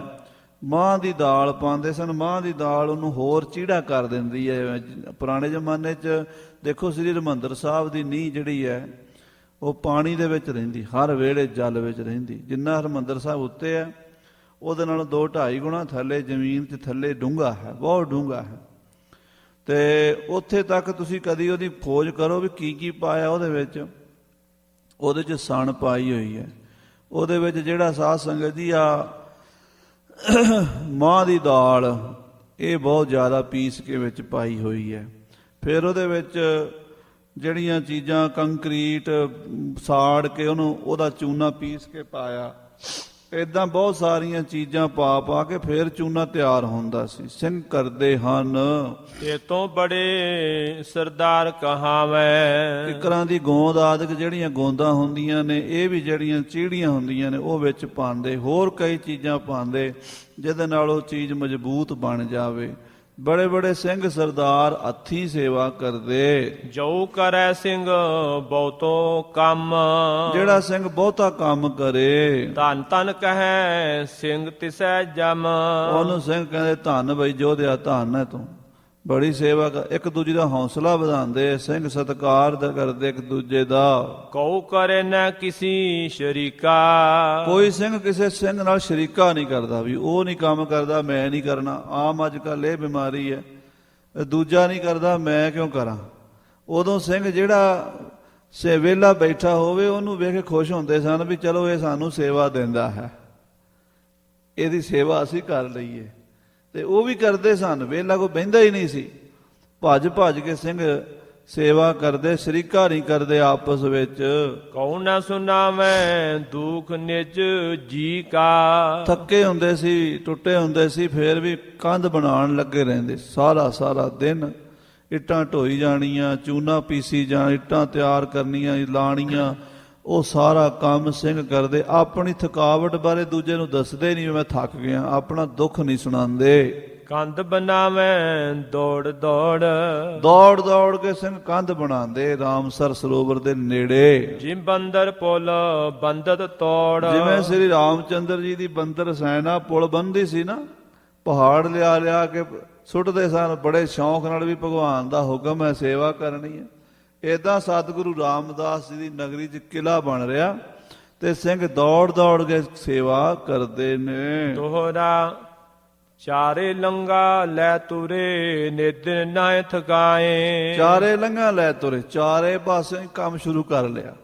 ਮਾਂਹ ਦੀ ਦਾਲ ਪਾਉਂਦੇ ਸਨ। ਮਾਂਹ ਦੀ ਦਾਲ ਉਹਨੂੰ ਹੋਰ ਚੀੜਾ ਕਰ ਦਿੰਦੀ ਹੈ। ਪੁਰਾਣੇ ਜ਼ਮਾਨੇ 'ਚ ਦੇਖੋ ਸ੍ਰੀ ਹਰਿਮੰਦਰ ਸਾਹਿਬ ਦੀ ਨੀਂਹ ਜਿਹੜੀ ਹੈ ਉਹ ਪਾਣੀ ਦੇ ਵਿੱਚ ਰਹਿੰਦੀ, ਹਰ ਵੇਲੇ ਜਲ ਵਿੱਚ ਰਹਿੰਦੀ। ਜਿੰਨਾ ਹਰਿਮੰਦਰ ਸਾਹਿਬ ਉੱਤੇ ਹੈ ਉਹਦੇ ਨਾਲੋਂ 2-2.5 ਗੁਣਾ ਥੱਲੇ ਜ਼ਮੀਨ 'ਚ ਥੱਲੇ ਡੂੰਘਾ ਹੈ, ਬਹੁਤ ਡੂੰਘਾ ਹੈ। ਤੇ ਉੱਥੇ ਤੱਕ ਤੁਸੀਂ ਕਦੀ ਉਹਦੀ ਖੋਜ ਕਰੋ ਵੀ ਕੀ ਕੀ ਪਾਇਆ ਉਹਦੇ ਵਿੱਚ। ਉਹਦੇ 'ਚ ਸਣ ਪਾਈ ਹੋਈ ਹੈ। ਉਹਦੇ ਵਿੱਚ ਜਿਹੜਾ ਸਾਧ ਸੰਗਤ ਜੀ ਆ ਮਾਂਹ ਦੀ ਦਾਲ, ਇਹ ਬਹੁਤ ਜ਼ਿਆਦਾ ਪੀਸ ਕੇ ਵਿੱਚ ਪਾਈ ਹੋਈ ਹੈ। ਫਿਰ ਉਹਦੇ ਵਿੱਚ ਜਿਹੜੀਆਂ ਚੀਜ਼ਾਂ ਕੰਕਰੀਟ ਸਾੜ ਕੇ ਉਹਦਾ ਚੂਨਾ ਪੀਸ ਕੇ ਪਾਇਆ। ਇਦਾਂ ਬਹੁਤ ਸਾਰੀਆਂ ਚੀਜ਼ਾਂ ਪਾ ਪਾ ਕੇ ਫੇਰ ਚੂਨਾ ਤਿਆਰ ਹੁੰਦਾ ਸੀ। ਸਿੰਘ ਕਰਦੇ ਹਨ ਇਹ ਤੋਂ ਬੜੇ ਸਰਦਾਰ ਕਹਾਵੈ। ਕਿਕਰਾਂ ਦੀ ਗੋਂਦ ਆਦਿਕ ਜਿਹੜੀਆਂ ਗੋਂਦਾਂ ਹੁੰਦੀਆਂ ਨੇ, ਇਹ ਵੀ ਜਿਹੜੀਆਂ ਚੀੜੀਆਂ ਹੁੰਦੀਆਂ ਨੇ ਉਹ ਵਿੱਚ ਪਾਉਂਦੇ, ਹੋਰ ਕਈ ਚੀਜ਼ਾਂ ਪਾਉਂਦੇ ਜਿਹਦੇ ਨਾਲ ਉਹ ਚੀਜ਼ ਮਜ਼ਬੂਤ ਬਣ ਜਾਵੇ। ਬੜੇ ਬੜੇ ਸਿੰਘ ਸਰਦਾਰ ਹੱਥੀਂ ਸੇਵਾ ਕਰਦੇ। ਜੋ ਕਰੈ ਸਿੰਘ ਬਹੁਤੋ ਕੰਮ, ਜਿਹੜਾ ਸਿੰਘ ਬਹੁਤਾ ਕੰਮ ਕਰੇ ਧਨ ਧਨ ਕਹੈ ਸਿੰਘ ਤਿਸੈ ਜਮ। ਉਹਨੂੰ ਸਿੰਘ ਕਹਿੰਦੇ ਧੰਨ ਬਈ ਜੋਧਿਆ, ਧੰਨ ਹੈ ਤੂੰ, ਬੜੀ ਸੇਵਾ ਕਰ। ਇੱਕ ਦੂਜੇ ਦਾ ਹੌਸਲਾ ਵਧਾਉਂਦੇ, ਸਿੰਘ ਸਤਿਕਾਰ ਕਰਦੇ ਇੱਕ ਦੂਜੇ ਦਾ। ਕਉ ਕਰੇ ਨ ਕਿਸੀ ਸ਼ਰੀਕਾ, ਕੋਈ ਸਿੰਘ ਕਿਸੇ ਸਿੰਘ ਨਾਲ ਸ਼ਰੀਕਾ ਨਹੀਂ ਕਰਦਾ, ਵੀ ਉਹ ਨਹੀਂ ਕੰਮ ਕਰਦਾ ਮੈਂ ਨਹੀਂ ਕਰਨਾ। ਆਮ ਅੱਜ ਕੱਲ੍ਹ ਇਹ ਬਿਮਾਰੀ ਹੈ, ਦੂਜਾ ਨਹੀਂ ਕਰਦਾ ਮੈਂ ਕਿਉਂ ਕਰਾਂ। ਉਦੋਂ ਸਿੰਘ ਜਿਹੜਾ ਵਿਹਲਾ ਬੈਠਾ ਹੋਵੇ ਉਹਨੂੰ ਵੇਖ ਕੇ ਖੁਸ਼ ਹੁੰਦੇ ਸਨ ਵੀ ਚਲੋ ਇਹ ਸਾਨੂੰ ਸੇਵਾ ਦਿੰਦਾ ਹੈ, ਇਹਦੀ ਸੇਵਾ ਅਸੀਂ ਕਰ ਲਈਏ। ਤੇ ਉਹ ਵੀ ਕਰਦੇ ਸਨ, ਵਿਹਲਾ ਕੋਈ ਬਹਿੰਦਾ ਹੀ ਨਹੀਂ ਸੀ। ਭੱਜ ਭੱਜ ਕੇ ਸਿੰਘ ਸੇਵਾ ਕਰਦੇ, ਸ਼ਰੀਕਾ ਨਹੀਂ ਕਰਦੇ ਆਪਸ ਵਿੱਚ। ਕਉ ਨ ਸੁਨਾਵੈ ਦੁਖ ਨਿਜ ਜੀ ਕਾ, ਥੱਕੇ ਹੁੰਦੇ ਸੀ, ਟੁੱਟੇ ਹੁੰਦੇ ਸੀ, ਫੇਰ ਵੀ ਕੰਧ ਬਣਾਉਣ ਲੱਗੇ ਰਹਿੰਦੇ। ਸਾਰਾ ਸਾਰਾ ਦਿਨ ਇੱਟਾਂ ਢੋਈ ਜਾਣੀਆਂ, ਚੂਨਾ ਪੀਸੀ ਜਾਣ, ਇੱਟਾਂ ਤਿਆਰ ਕਰਨੀਆਂ, ਲਾਣੀਆਂ, ਉਹ ਸਾਰਾ ਕੰਮ ਸਿੰਘ ਕਰਦੇ। ਆਪਣੀ ਥਕਾਵਟ ਬਾਰੇ ਦੂਜੇ ਨੂੰ ਦੱਸਦੇ ਨਹੀਂ, ਮੈਂ ਥੱਕ ਗਿਆ, ਆਪਣਾ ਦੁੱਖ ਨਹੀਂ ਸੁਣਾਉਂਦੇ। ਕੰਧ ਬਣਾਵੈ ਦੌੜ ਦੌੜ, ਦੌੜ ਦੌੜ ਕੇ ਸਿੰਘ ਕੰਧ ਬਣਾਉਂਦੇ ਰਾਮਸਰ ਸਰੋਵਰ ਦੇ ਨੇੜੇ। ਜਿਮ ਬੰਦਰ ਪੁਲ ਬੰਦਤ ਤੋੜ, ਜਿਵੇਂ ਸ੍ਰੀ ਰਾਮਚੰਦਰ ਜੀ ਦੀ ਬੰਦਰ ਸੈਨਾ ਪੁਲ ਬੰਦੀ ਸੀ ਨਾ, ਪਹਾੜ ਲਿਆ ਲਿਆ ਕੇ ਸੁੱਟਦੇ ਸਨ, ਬੜੇ ਸ਼ੌਂਕ ਨਾਲ ਵੀ ਭਗਵਾਨ ਦਾ ਹੁਕਮ ਹੈ ਸੇਵਾ ਕਰਨੀ ਹੈ। ਏਦਾਂ ਸਤਿਗੁਰੂ ਰਾਮਦਾਸ ਜੀ ਦੀ ਨਗਰੀ 'ਚ ਕਿਲਾ ਬਣ ਰਿਹਾ ਤੇ ਸਿੰਘ ਦੌੜ ਦੌੜ ਕੇ ਸੇਵਾ ਕਰਦੇ ਨੇ। ਦੋਹਰਾ ਚਾਰੇ ਲੰਗਾ ਲੈ ਤੁਰੇ ਨਿਤ ਨਾ ਥਕਾਏ, ਚਾਰੇ ਲੰਘਾਂ ਲੈ ਤੁਰੇ, ਚਾਰੇ ਪਾਸਿਓਂ ਹੀ ਕੰਮ ਸ਼ੁਰੂ ਕਰ ਲਿਆ,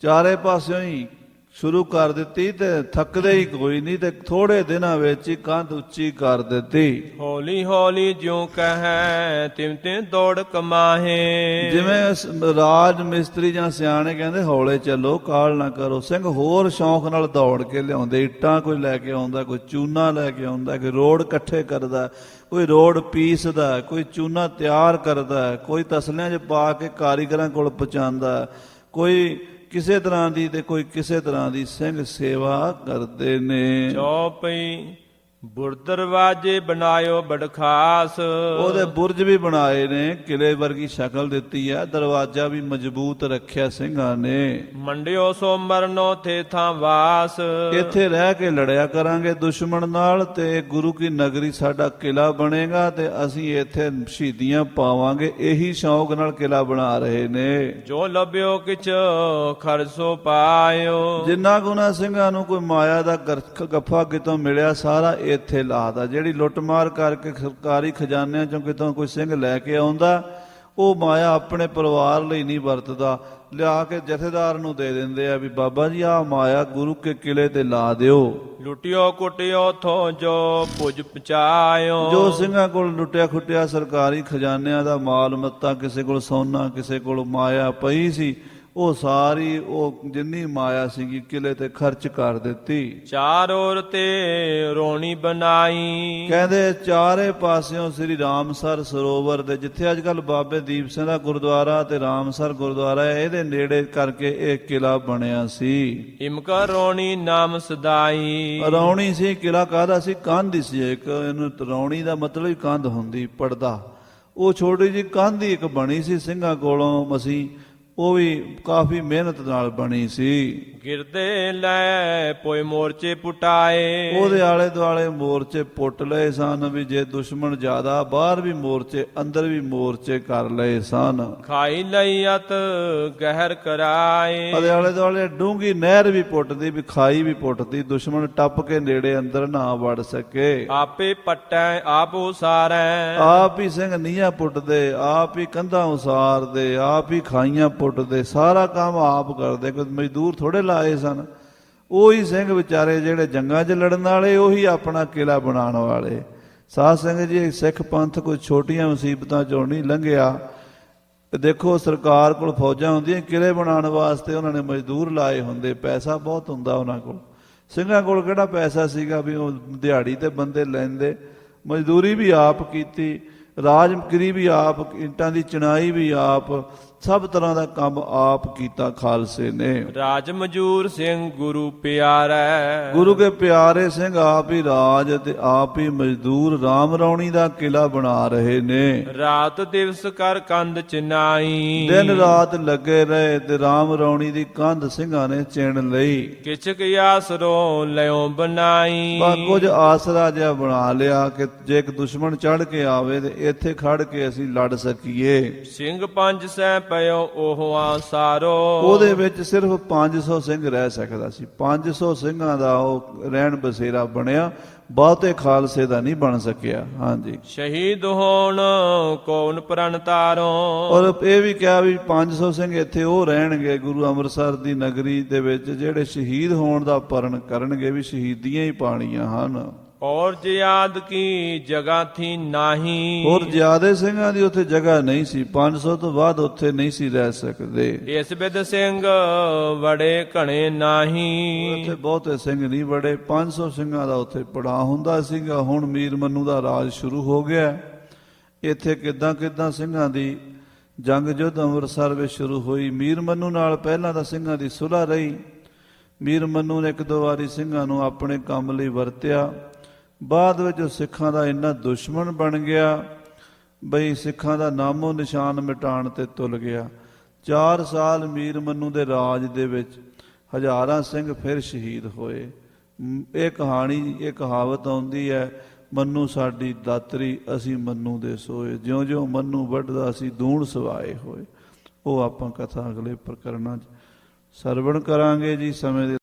ਚਾਰੇ ਪਾਸਿਓਂ ਹੀ ਸ਼ੁਰੂ ਕਰ ਦਿੱਤੀ ਤੇ ਥੱਕਦੇ ਹੀ ਕੋਈ ਨਹੀਂ, ਤੇ ਥੋੜੇ ਦਿਨਾਂ ਵਿੱਚ ਹੀ ਕੰਧ ਉੱਚੀ ਕਰ ਦਿੱਤੀ। ਹੌਲੀ ਹੌਲੀ ਜਿਉ ਕਹੈ ਤਿਮ ਤਿਮ ਦੌੜ ਕਮਾਹੇ, ਜਿਵੇਂ ਰਾਜ ਮਿਸਤਰੀ ਜਾਂ ਸਿਆਣੇ ਕਹਿੰਦੇ ਹੌਲੇ ਚੱਲੋ ਕਾਹਲ ਨਾ ਕਰੋ, ਸਿੰਘ ਹੋਰ ਸ਼ੌਂਕ ਨਾਲ ਦੌੜ ਕੇ ਲਿਆਉਂਦੇ। ਇੱਟਾਂ ਕੋਈ ਲੈ ਕੇ ਆਉਂਦਾ, ਕੋਈ ਚੂਨਾ ਲੈ ਕੇ ਆਉਂਦਾ, ਕੋਈ ਰੋਡ ਇਕੱਠੇ ਕਰਦਾ, ਕੋਈ ਰੋਡ ਪੀਸਦਾ, ਕੋਈ ਚੂਨਾ ਤਿਆਰ ਕਰਦਾ, ਕੋਈ ਤਸਲਿਆਂ 'ਚ ਪਾ ਕੇ ਕਾਰੀਗਰਾਂ ਕੋਲ ਪਹੁੰਚਾਉਂਦਾ, ਕੋਈ ਕਿਸੇ ਤਰ੍ਹਾਂ ਦੀ ਤੇ ਕੋਈ ਕਿਸੇ ਤਰ੍ਹਾਂ ਦੀ ਸਿੰਘ ਸੇਵਾ ਕਰਦੇ ਨੇ। ਚੌਪਈ ਬੁਰਦਰਵਾਜੇ ਬਣਾਇਓ ਬੜ ਖਾਸ, ਉਹਦੇ ਬੁਰਜ ਵੀ ਬਣਾਏ ਨੇ, ਕਿਲੇ ਵਰਗੀ ਸ਼ਕਲ ਦਿੱਤੀ ਹੈ, ਦਰਵਾਜ਼ਾ ਵੀ ਮਜ਼ਬੂਤ ਰੱਖਿਆ ਸਿੰਘਾਂ ਨੇ। ਮੰਡਿਓ ਸੋ ਮਰਨੋ ਥੇ ਥਾਂ ਵਾਸ, ਇੱਥੇ ਰਹਿ ਕੇ ਲੜਿਆ ਕਰਾਂਗੇ ਦੁਸ਼ਮਣ ਨਾਲ, ਤੇ ਗੁਰੂ ਕੀ ਨਗਰੀ ਸਾਡਾ ਕਿਲਾ ਬਣੇਗਾ ਤੇ ਅਸੀਂ ਇੱਥੇ ਸ਼ਹੀਦੀਆਂ ਪਾਵਾਂਗੇ। ਇਹੀ ਸ਼ੌਂਕ ਨਾਲ ਕਿਲਾ ਬਣਾ ਰਹੇ ਨੇ। ਜੋ ਲੱਭਿਓ ਕਿਛ ਖਰਸੋ ਪਾਇਓ, ਜਿੰਨਾ ਗੁਨਾ ਸਿੰਘਾਂ ਨੂੰ ਕੋਈ ਮਾਇਆ ਦਾ ਗੱਫਾ ਕਿਤੋਂ ਮਿਲਿਆ ਸਾਰਾ ਇੱਥੇ ਲਾਦਾ। ਜਿਹੜੀ ਲੁੱਟਮਾਰ ਕਰਕੇ ਸਰਕਾਰੀ ਖਜ਼ਾਨਿਆਂ ਚੋਂ ਕਿਤੋਂ ਕੋਈ ਸਿੰਘ ਲੈ ਕੇ ਆਉਂਦਾ, ਉਹ ਮਾਇਆ ਆਪਣੇ ਪਰਿਵਾਰ ਲਈ ਨਹੀਂ ਵਰਤਦਾ, ਲਿਆ ਕੇ ਜਥੇਦਾਰ ਨੂੰ ਦੇ ਦਿੰਦੇ ਆ ਵੀ ਬਾਬਾ ਜੀ ਆਹ ਮਾਇਆ ਗੁਰੂ ਕੇ ਕਿਲੇ ਤੇ ਲਾ ਦਿਓ। ਲੁੱਟਿਓ ਕੁੱਟਿਓ ਥੋ ਜੋ ਪੁੱਜ ਪਚਾਇਓ, ਜੋ ਸਿੰਘਾਂ ਕੋਲ ਲੁੱਟਿਆ ਖੁੱਟਿਆ ਸਰਕਾਰੀ ਖਜ਼ਾਨਿਆਂ ਦਾ ਮਾਲ ਮੱਤਾ, ਕਿਸੇ ਕੋਲ ਸੋਨਾ, ਕਿਸੇ ਕੋਲ ਮਾਇਆ ਪਈ ਸੀ, ਉਹ ਸਾਰੀ ਉਹ ਜਿੰਨੀ ਮਾਇਆ ਸੀਗੀ ਕਿਲੇ ਤੇ ਖਰਚ ਕਰ ਦਿੱਤੀ। ਚਾਰ ਔਰ ਤੇ ਰੋਣੀ ਬਣਾਈ, ਕਹਿੰਦੇ ਚਾਰੇ ਪਾਸਿਓਂ ਸ੍ਰੀ ਰਾਮਸਰ ਸਰੋਵਰ ਦੇ, ਜਿੱਥੇ ਅੱਜ ਕੱਲ ਬਾਬੇ ਦੀਪ ਸਿੰਘ ਦਾ ਗੁਰਦੁਆਰਾ ਤੇ ਰਾਮਸਰ ਗੁਰਦੁਆਰਾ ਹੈ, ਇਹਦੇ ਨੇੜੇ ਕਰਕੇ ਇਹ ਕਿਲਾ ਬਣਿਆ ਸੀ। ਇਮਕਾ ਰੋਣੀ ਨਾਮ ਸਦਾਈ, ਰੌਣੀ ਸੀ। ਕਿਲਾ ਕਾਹਦਾ ਸੀ? ਕੰਧ ਹੀ ਸੀ ਇੱਕ। ਇਹਨੂੰ ਰੌਣੀ ਦਾ ਮਤਲਬ ਹੀ ਕੰਧ ਹੁੰਦੀ, ਪੜਦਾ। ਉਹ ਛੋਟੀ ਜਿਹੀ ਕੰਧ ਹੀ ਇੱਕ ਬਣੀ ਸੀ ਸਿੰਘਾਂ ਕੋਲੋਂ ਮਸੀਂ, ਉਹ ਵੀ ਕਾਫੀ ਮਿਹਨਤ ਨਾਲ ਬਣੀ ਸੀ। ਗਿਰਦੇ ਲੈ ਪੋਏ ਮੋਰਚੇ ਪੁਟਾਏ, ਉਹਦੇ ਆਲੇ ਦੁਆਲੇ ਮੋਰਚੇ ਪੁੱਟ ਲਏ ਸਨ, ਵੀ ਜੇ ਦੁਸ਼ਮਣ ਜ਼ਿਆਦਾ ਬਾਹਰ ਵੀ ਮੋਰਚੇ ਅੰਦਰ ਵੀ ਮੋਰਚੇ ਕਰ ਲਏ ਸਨ। ਖਾਈ ਲਈ ਅਤ ਗਹਿਰ ਕਰਾਏ, ਉਹਦੇ ਆਲੇ ਦੁਆਲੇ ਡੂੰਗੀ ਨਹਿਰ ਵੀ ਪੁੱਟਦੀ, ਵੀ ਖਾਈ ਵੀ ਪੁੱਟਦੀ, ਦੁਸ਼ਮਣ ਟੱਪ ਕੇ ਨੇੜੇ ਅੰਦਰ ਨਾ ਵੜ ਸਕੇ। ਆਪੇ ਪੱਟੈ ਆਪ ਉਸਾਰੈ, ਆਪ ਹੀ ਸਿੰਘ ਨੀਹਾਂ ਪੁੱਟਦੇ, ਆਪ ਹੀ ਕੰਧਾਂ ਉਸਾਰਦੇ, ਆਪ ਹੀ ਖਾਈਆਂ ਪੁੱਟਦੇ, ਸਾਰਾ ਕੰਮ ਆਪ ਕਰਦੇ, ਕੋਈ ਮਜ਼ਦੂਰ ਥੋੜੇ ਲਾਏ ਸਨ। ਉਹੀ ਸਿੰਘ ਵਿਚਾਰੇ ਜਿਹੜੇ ਜੰਗਾਂ 'ਚ ਲੜਨ ਵਾਲੇ, ਉਹੀ ਆਪਣਾ ਕਿਲਾ ਬਣਾਉਣ ਵਾਲੇ। ਸਾਧ ਸਿੰਘ ਜੀ, ਸਿੱਖ ਪੰਥ ਕੋਈ ਛੋਟੀਆਂ ਮੁਸੀਬਤਾਂ 'ਚੋਂ ਨਹੀਂ ਲੰਘਿਆ। ਦੇਖੋ ਸਰਕਾਰ ਕੋਲ ਫੌਜਾਂ ਹੁੰਦੀਆਂ, ਕਿਲੇ ਬਣਾਉਣ ਵਾਸਤੇ ਉਹਨਾਂ ਨੇ ਮਜ਼ਦੂਰ ਲਾਏ ਹੁੰਦੇ, ਪੈਸਾ ਬਹੁਤ ਹੁੰਦਾ ਉਹਨਾਂ ਕੋਲ। ਸਿੰਘਾਂ ਕੋਲ ਕਿਹੜਾ ਪੈਸਾ ਸੀਗਾ ਵੀ ਉਹ ਦਿਹਾੜੀ ਤੇ ਬੰਦੇ ਲੈਂਦੇ। ਮਜ਼ਦੂਰੀ ਵੀ ਆਪ ਕੀਤੀ, ਰਾਜਗਰੀ ਵੀ ਆਪ, ਇੱਟਾਂ ਦੀ ਚਿਣਾਈ ਵੀ ਆਪ, ਸਭ ਤਰ੍ਹਾਂ ਦਾ ਕੰਮ ਆਪ ਕੀਤਾ ਖਾਲਸੇ ਨੇ। ਰਾਜ ਮਜੂਰ ਸਿੰਘ ਗੁਰੂ ਪਿਆਰੈ, ਗੁਰੂ ਕੇ ਪਿਆਰੇ ਸਿੰਘ ਆਪ ਹੀ ਰਾਜ ਤੇ ਆਪ ਹੀ ਮਜ਼ਦੂਰ ਰਾਮ ਰੌਣੀ ਦਾ ਕਿਲਾ ਬਣਾ ਰਹੇ ਨੇ। ਰਾਤ ਦਿਵਸ ਕਰ ਕੰਧ ਚਿਨਾਈ, ਦਿਨ ਰਾਤ ਲੱਗੇ ਰਹੇ ਤੇ ਰਾਮ ਰੌਣੀ ਦੀ ਕੰਧ ਸਿੰਘਾਂ ਨੇ ਚਿਣ ਲਈ। ਕਿਛਕ ਆਸਰੋ ਲਿਓ ਬਣਾਈ, ਬਾ ਕੁਝ ਆਸਰਾ ਜਿਹਾ ਬਣਾ ਲਿਆ ਕਿ ਜੇ ਇੱਕ ਦੁਸ਼ਮਣ ਚੜ ਕੇ ਆਵੇ ਤੇ ਇੱਥੇ ਖੜ ਕੇ ਅਸੀਂ ਲੜ ਸਕੀਏ। ਸਿੰਘ ਪੰਜ ਸੈ ਪਇਓ ਉਹ ਆਸਾਰੋ, ਉਹਦੇ ਵਿੱਚ ਸਿਰਫ 500 ਸਿੰਘ ਰਹਿ ਸਕਦਾ ਸੀ। 500 ਸਿੰਘਾਂ ਦਾ ਉਹ ਰਹਿਣ ਬਸੇਰਾ ਬਣਿਆ, ਬਹੁਤੇ ਖਾਲਸੇ ਦਾ ਨਹੀਂ ਬਣ ਸਕਿਆ। ਹਾਂਜੀ, ਸ਼ਹੀਦ ਹੋਣ ਕੌਣ ਪ੍ਰਣ ਤਾਰੋ, ਔਰ ਇਹ ਵੀ ਕਿਹਾ ਵੀ 500 ਸਿੰਘ ਇੱਥੇ ਉਹ ਰਹਿਣਗੇ ਗੁਰੂ ਅੰਮ੍ਰਿਤਸਰ ਦੀ ਨਗਰੀ ਦੇ ਵਿੱਚ ਜਿਹੜੇ ਸ਼ਹੀਦ ਹੋਣ ਦਾ ਪਰਨ ਕਰਨਗੇ, ਵੀ ਸ਼ਹੀਦੀਆਂ ਹੀ ਪਾਣੀਆਂ ਹਨ। ਔਰ ਜਿਆਦ ਕੀ ਜਗ੍ਹਾ ਥੀ ਨਾਹੀ, ਹੋਰ ਜ਼ਿਆਦੇ ਸਿੰਘਾਂ ਦੀ ਉੱਥੇ ਜਗ੍ਹਾ ਨਹੀਂ ਸੀ, 500 ਤੋਂ ਬਾਅਦ ਉੱਥੇ ਨਹੀਂ ਸੀ ਰਹਿ ਸਕਦੇ। ਇਸ ਬਿਦ ਸਿੰਘ ਵੜੇ ਘਣੇ ਨਾਹੀ, ਉੱਥੇ ਬਹੁਤੇ ਸਿੰਘ ਨਹੀਂ ਵੜੇ, 500 ਸਿੰਘਾਂ ਦਾ ਉੱਥੇ ਪੜਾਅ ਹੁੰਦਾ ਸੀਗਾ। ਹੁਣ ਮੀਰ ਮਨੂੰ ਦਾ ਰਾਜ ਸ਼ੁਰੂ ਹੋ ਗਿਆ। ਇੱਥੇ ਕਿੱਦਾਂ ਕਿੱਦਾਂ ਸਿੰਘਾਂ ਦੀ ਜੰਗ ਯੁੱਧ ਅੰਮ੍ਰਿਤਸਰ ਵਿੱਚ ਸ਼ੁਰੂ ਹੋਈ। ਮੀਰ ਮਨੂੰ ਨਾਲ ਪਹਿਲਾਂ ਤਾਂ ਸਿੰਘਾਂ ਦੀ ਸੁਲ੍ਹਾ ਰਹੀ। ਮੀਰ ਮਨੂੰ ਨੇ ਇੱਕ ਦੋ ਵਾਰੀ ਸਿੰਘਾਂ ਨੂੰ ਆਪਣੇ ਕੰਮ ਲਈ ਵਰਤਿਆ। ਬਾਅਦ ਵਿੱਚ ਉਹ ਸਿੱਖਾਂ ਦਾ ਇੰਨਾ ਦੁਸ਼ਮਣ ਬਣ ਗਿਆ ਬਈ ਸਿੱਖਾਂ ਦਾ ਨਾਮੋ ਨਿਸ਼ਾਨ ਮਿਟਾਉਣ ਤੇ ਤੁਲ ਗਿਆ। 4 ਸਾਲ ਮੀਰ ਮਨੂੰ ਦੇ ਰਾਜ ਦੇ ਵਿੱਚ ਹਜ਼ਾਰਾਂ ਸਿੰਘ ਫਿਰ ਸ਼ਹੀਦ ਹੋਏ। ਇਹ ਕਹਾਣੀ, ਇਹ ਕਹਾਵਤ ਆਉਂਦੀ ਹੈ, ਮਨੂੰ ਸਾਡੀ ਦਾਤਰੀ ਅਸੀਂ ਮਨੂੰ ਦੇ ਸੋਏ, ਜਿਉਂ ਜਿਉਂ ਮਨੂੰ ਵੱਢਦਾ ਅਸੀਂ ਦੂਣ ਸਵਾਏ ਹੋਏ। ਉਹ ਆਪਾਂ ਕਥਾ ਅਗਲੇ ਪ੍ਰਕਰਨਾਂ 'ਚ ਸਰਵਣ ਕਰਾਂਗੇ ਜੀ। ਸਮੇਂ ਦੇ